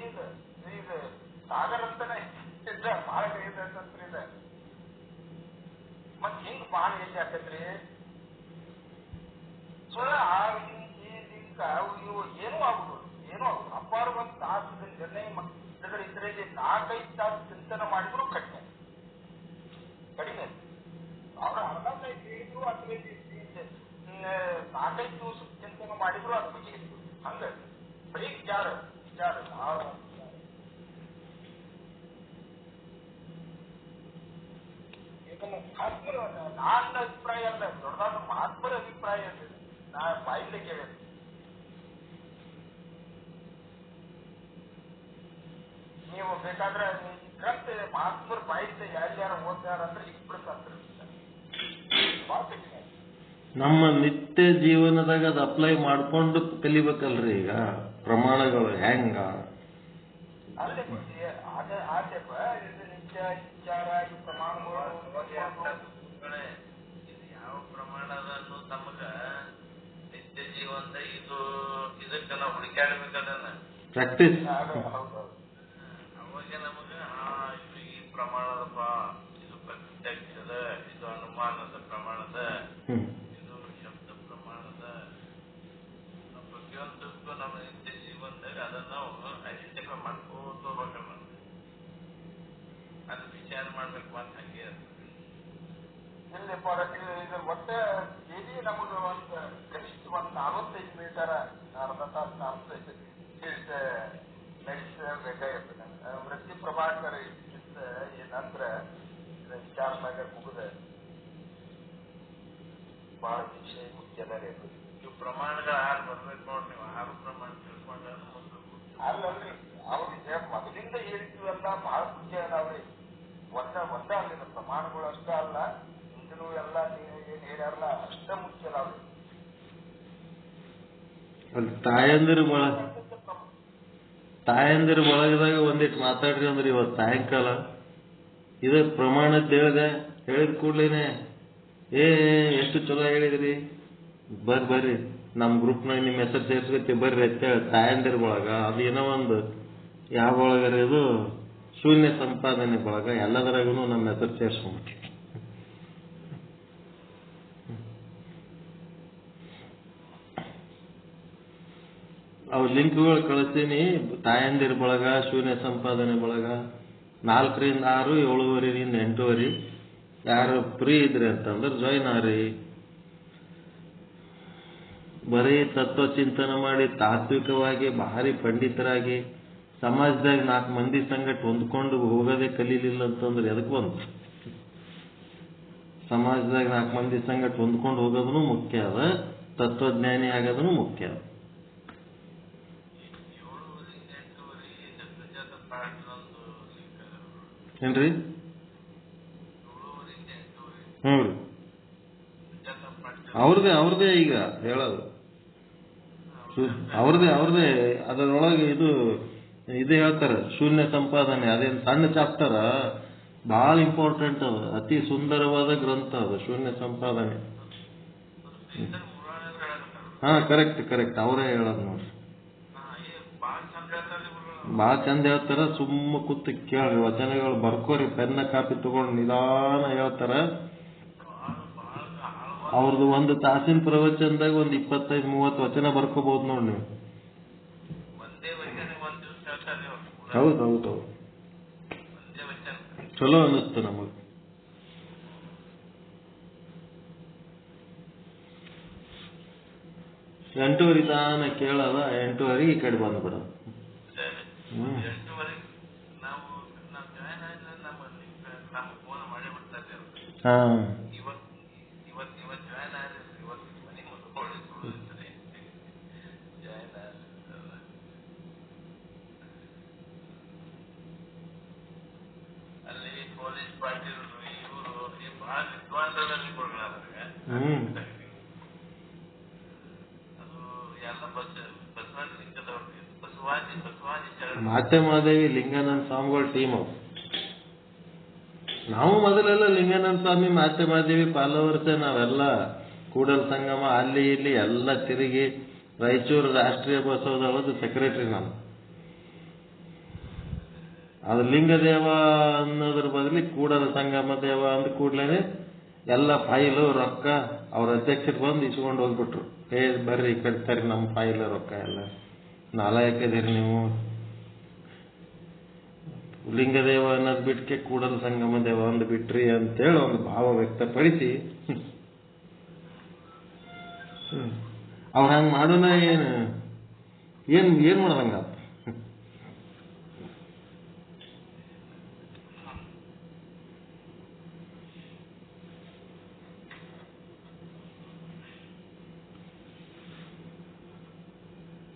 ಇದು ಸಾಗರ ಅಂತಾನೆ ಇದೆ, ಬಹಳ ಇದೆ ಅಂತ ಇದೆ. ಮತ್ ಹಿಂಗ್ ಬಹಳ ಎಲ್ಲಿ ಆಕತ್ರಿ ಸುಳ್ಳ ಇವು ಏನೂ ಆಗುದು ಅಪ್ಪಾರು ಒಂದು ತಾಸದ ನಿರ್ಣಯ ಇದರಲ್ಲಿ 4-5 ತಾಸು ಚಿಂತನೆ ಮಾಡಿದ್ರು ಕಡಿಮೆ. ಅವ್ರ ಅರ್ಧ ಹೇಳಿದ್ರು ಅಥವಾ 4-5 ದಿವಸ ಚಿಂತನೆ ಮಾಡಿದ್ರು ಅದ್ರ ಬಗ್ಗೆ ಹೇಳಿದ್ರು. ಹಂಗ ಬರೀ ವಿಚಾರ ಮಹಾತ್ಮರ ನನ್ನ ಅಭಿಪ್ರಾಯ ಅಲ್ಲ, ದೊಡ್ಡದಾದ ಮಹಾತ್ಮರ ಅಭಿಪ್ರಾಯ ಅಲ್ಲ. ನಾ ಬಾಯಿಲೆ ಕೇಳಿದೆ. ನೀವು ಬೇಕಾದ್ರೆ ಗ್ರಂಥ ಮಹಾತ್ಮರ ಬಾಯಿತ ಯಾರ್ಯಾರ ಓದ್ಯಾರ ಅಂದ್ರೆ ಇಬ್ಬರು ನಮ್ಮ ನಿತ್ಯ ಜೀವನದಾಗ ಅದು ಅಪ್ಲೈ ಮಾಡ್ಕೊಂಡು ಕಲಿಬೇಕಲ್ರಿ. ಈಗ ಪ್ರಮಾಣಗಳು ಹೆಂಗ ಅಲ್ಲೇ ಆಚೆಪ್ಪ ನಿತ್ಯ ವಿಚಾರ ಈ ಪ್ರಮಾಣಗಳು ಯಾವ ಪ್ರಮಾಣದನ್ನು ತಮಗ ನಿತ್ಯ ಜೀವನದ ಇದಕ್ಕ ನಾವು ಹುಡುಕಾಡ್ಬೇಕದನ್ನ ಪ್ರಾಕ್ಟೀಸ್. ಅವಾಗ ನಮಗ ಇದು ಈ ಪ್ರಮಾಣದಪ್ಪ, ಇದು ಪ್ರತ್ಯಕ್ಷದ, ಇದು ಅನುಮಾನದ ಪ್ರಮಾಣದ, ಇದು ಶಬ್ದ ಪ್ರಮಾಣದ, ಪ್ರತಿಯೊಂದಕ್ಕೂ ನಮ್ಮ ನಿತ್ಯ ಜೀವನದಾಗ ಅದನ್ನ ನಾವು ಐಡೆಂಟಿಫೈ ಮಾಡ್ಕೋತ ಹೋಗ್ಬೇಕಲ್ಲ. ಅದು ವಿಚಾರ ಮಾಡ್ಬೇಕು ಅಂತ ಹಂಗೆ ಇಲ್ಲಿ ಇದು ಒಟ್ಟೆ ಡೈಲಿ ನಮಗೆ ಒಂದು ಕನಿಷ್ಠ 45 ಮೀಟರ್ ಅರ್ಧ ತಾಸು 45 ನಡೆಸಬೇಕಾಗಿರ್ತದೆ. ವೃತ್ತಿ ಪ್ರಭಾಕರ ಏನಂದ್ರೆ ವಿಚಾರ ಸಾಗರ ಮುಗಿದ ಬಹಳ ವಿಷಯ ಮುಖ್ಯದ. ಇವು ಪ್ರಮಾಣಗಳು 6 ಬರ್ಬೇಕು ನೋಡಿ. ನೀವು 6 ಪ್ರಮಾಣ ತಿಳ್ಕೊಂಡ್ರೆ ಅಲ್ಲಲ್ರಿ ಅವ್ರಿಗೆ ಮೊದಲಿಂದ ಹೇಳಿದ್ವಲ್ಲ ಬಹಳ ಮುಖ್ಯ ಅದಾವ್ರಿ. ಒಂದ ಅಲ್ಲಿನ ಪ್ರಮಾಣಗಳು ಅಷ್ಟ ಅಲ್ಲ, ಹಿಂದಿನೂ ಎಲ್ಲ ಏನ್ ಹೇಳ್ಯಾರಲ್ಲ ಅಷ್ಟ ಮುಖ್ಯ ಅದಾವ್ರಿ. ಅಲ್ಲಿ ತಾಯಂದಿರ ಬಳಗದಾಗ ಒಂದಿಟ್ಟು ಮಾತಾಡ್ರಿ ಅಂದ್ರೆ ಇವತ್ತು ಸಾಯಂಕಾಲ ಇದ ಪ್ರಮಾಣದ ಹೇಳಿದ ಕೂಡ್ಲೇನೆ ಎಷ್ಟು ಚಲೋ ಹೇಳಿದ್ರಿ, ಬರ್ರಿ ನಮ್ ಗ್ರೂಪ್ನಾಗ ನಿಮ್ಮ ಹೆಸರು ಸೇರ್ಸ್ಕೊತಿ ಬರ್ರಿ ಅಂತ ಹೇಳಿ ತಾಯಂದಿರ ಬಳಗ. ಅದು ಏನೋ ಒಂದು ಯಾವ ಬಳಗರ ಇದು ಶೂನ್ಯ ಸಂಪಾದನೆ ಬಳಗ, ಎಲ್ಲದರಾಗೂ ನಮ್ಮ ಹೆಸರು ಸೇರ್ಸ್ಕೊಂಡ್ಬಿಟ್ಟಿ. ಅವ್ ಲಿಂಕ್ಗಳು ಕಳಿಸ್ತೀನಿ. ತಾಯಂದಿರ ಬಳಗ, ಶೂನ್ಯ ಸಂಪಾದನೆ ಬಳಗ 4ರಿಂದ 6, 7:30ರಿಂದ 8:30. ಯಾರು ಫ್ರೀ ಇದ್ರಿ ಅಂತಂದ್ರೆ ಜಾಯಿನ್ ಆಗ್ರಿ. ಬರೀ ತತ್ವ ಚಿಂತನೆ ಮಾಡಿ ತಾತ್ವಿಕವಾಗಿ ಭಾರಿ ಪಂಡಿತರಾಗಿ ಸಮಾಜದಾಗ 4 ಮಂದಿ ಸಂಗಟ ಹೊಂದ್ಕೊಂಡು ಹೋಗೋದೇ ಕಲೀಲಿಲ್ಲ ಅಂತಂದ್ರೆ ಎದಕ್ ಬಂತು? ಸಮಾಜದಾಗ 4 ಮಂದಿ ಸಂಗಟ ಹೊಂದ್ಕೊಂಡು ಹೋಗೋದನ್ನು ಮುಖ್ಯ ಅದ, ತತ್ವಜ್ಞಾನಿ ಆಗೋದನ್ನು ಮುಖ್ಯ ಅದ. ಏನ್ರಿ? ಹ್ಞೂ ರೀ, ಅವ್ರದೇ ಈಗ ಹೇಳೋದು ಅವ್ರದೇ. ಅದರೊಳಗೆ ಇದು ಇದು ಹೇಳ್ತಾರೆ ಶೂನ್ಯ ಸಂಪಾದನೆ, ಅದೇನು ಸಣ್ಣ ಚಾಪ್ಟರ್, ಬಹಳ ಇಂಪಾರ್ಟೆಂಟ್ ಅದು, ಅತಿ ಸುಂದರವಾದ ಗ್ರಂಥ ಅದು ಶೂನ್ಯ ಸಂಪಾದನೆ. ಹಾ ಕರೆಕ್ಟ್ ಅವರೇ ಹೇಳೋದು ನೋಡ್ರಿ, ಭಾಳ ಚಂದ ಹೇಳ್ತಾರ. ಸುಮ್ಮ ಕೂತ್ ಕೇಳ್ರಿ, ವಚನಗಳು ಬರ್ಕೋರಿ, ಪೆನ್ನ ಕಾಪಿ ತಗೊಂಡು ನಿಧಾನ ಹೇಳ್ತಾರ. ಅವ್ರದ್ದು ಒಂದು ತಾಸಿನ ಪ್ರವಚನದಾಗ ಒಂದು 25-30 ವಚನ ಬರ್ಕೋಬಹುದು ನೋಡಿ ನೀವು. ಹೌದು ಚಲೋ ಅನ್ನಿಸ್ತು ನಮಗ್. ಎಂಟೂವರೆ ತಾನ ಕೇಳದ, 8:30 ಈ ಕಡೆ ಬಂದ್ಬಿಡೋದು. ಹಾ ಮಾತೆಮಾದೇವಿ ಲಿಂಗಾನಂದ ಸ್ವಾಮಿಗಳ ಟೀಮ್ ಅವು. ನಾವು ಮೊದಲೆಲ್ಲ ಲಿಂಗಾನಂದ ಸ್ವಾಮಿ ಮಾತೆಮಾದೇವಿ ಫಾಲೋವರ್ಸೆ. ನಾವೆಲ್ಲ ಕೂಡಲ ಸಂಗಮ ಅಲ್ಲಿ ಇಲ್ಲಿ ಎಲ್ಲ ತಿರುಗಿ ರಾಯಚೂರು ರಾಷ್ಟ್ರೀಯ ಬಸವದಳದ ಸೆಕ್ರೆಟರಿ ನಾನು. ಅದು ಲಿಂಗದೇವ ಅನ್ನೋದ್ರ ಬದಲಿ ಕೂಡಲ ಸಂಗಮ ದೇವ ಅಂದ ಕೂಡ್ಲೇನೆ ಎಲ್ಲ ಫೈಲು ರೊಕ್ಕ ಅವ್ರ ಅಧ್ಯಕ್ಷರು ಬಂದು ಇಸ್ಕೊಂಡು ಹೋಗ್ಬಿಟ್ರು. ಬರ್ರಿ ಕಟ್ತಾರೆ ನಮ್ಮ ಫೈಲ್ ರೊಕ್ಕ ಎಲ್ಲ, ನಾಲಾಯಕದಿರಿ ನೀವು, ಲಿಂಗದೇವ ಅನ್ನೋದು ಬಿಟ್ಕೆ ಕೂಡಲ ಸಂಗಮ ದೇವ ಅಂದ್ ಬಿಟ್ರಿ ಅಂತೇಳಿ ಒಂದು ಭಾವ ವ್ಯಕ್ತಪಡಿಸಿ ಅವ್ರ ಹಂಗ ಮಾಡೋಣ. ಏನ್ ಮಾಡ್ದಂಗ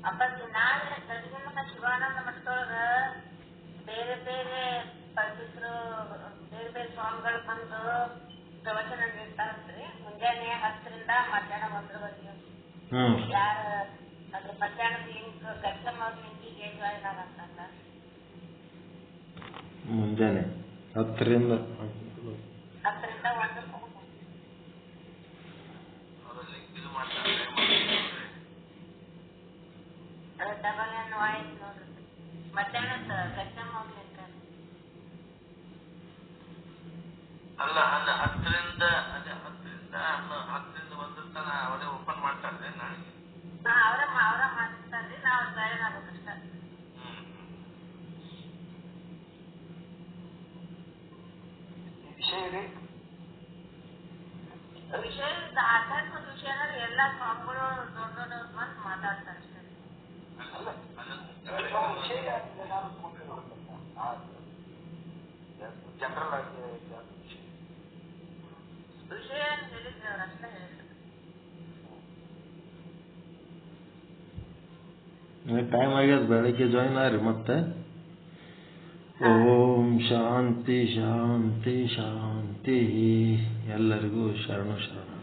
ಅಪ್ಪಾಜಿ, ನಾಳೆ ಗಡಿಗೆಲ್ಲ ಶಿವಾನಂದ ಮಠದೊಳಗ ಬೇರೆ ಬೇರೆ ಪಂಡಿತರು, ಬೇರೆ ಬೇರೆ ಸ್ವಾಮಿಗಳು ಬಂದು ಪ್ರವಚನ ನೀಡ್ತಾರಂತ್ರಿ. ಮುಂಜಾನೆ 10ರಿಂದ ಮಧ್ಯಾಹ್ನ 1ರವರೆಗೆ. ಯಾರ ಅದ್ರ ಮಧ್ಯಾಹ್ನದ ಲಿಂಕ್ ಕಸ್ಟಮರ್ ಲಿಂಕಿಗೆ ಜಾಯಿನ್ ಆಗಂತ ಮುಂಜಾನೆ 10ರಿಂದ 1. ಡಬಲ್ ಏನು ಆಯ್ತು ನೋಡ್ರಿ. ಮಧ್ಯಾಹ್ನದ ಕಸ್ಟಮರ್ ಲಿಂಕ್ ಅಲ್ಲ 10ರಿಂದ 1 ತನ ಅವರೇ ಓಪನ್ ಮಾಡ್ತಾರೆ ನಾಳೆಗೆ. ಅವರ ಮಾಡ್ತಾರ್ರಿ, ನಾವು ಜಾಯಿನ್ ಆಗ್ಬೇಕಷ್ಟ. ವಿಷಯ ಆಧ್ಯಾತ್ಮಿಕ ವಿಷಯದಲ್ಲಿ ಎಲ್ಲ ಸ್ವಾಮಿಗಳು ದೊಡ್ಡ ದೊಡ್ಡ ಬಂದು ಮಾತಾಡ್ತಾರೆ ಅಷ್ಟೇ. ಜನರಲ್ ಆಗಿ ವಿಷಯ ಹೇಳಿದ್ರೆ ಅವ್ರು ಅಷ್ಟೇ ಹೇಳಿದ್ರು. ಟೈಮ್ ಆಗ್ಯದ, ಬೆಳಿಗ್ಗೆ ಜಾಯಿನ್ ಆಗ್ರಿ ಮತ್ತೆ. ಓಂ ಶಾಂತಿ ಶಾಂತಿ ಶಾಂತಿ. ಎಲ್ಲರಿಗೂ ಶರಣು ಶರಣ.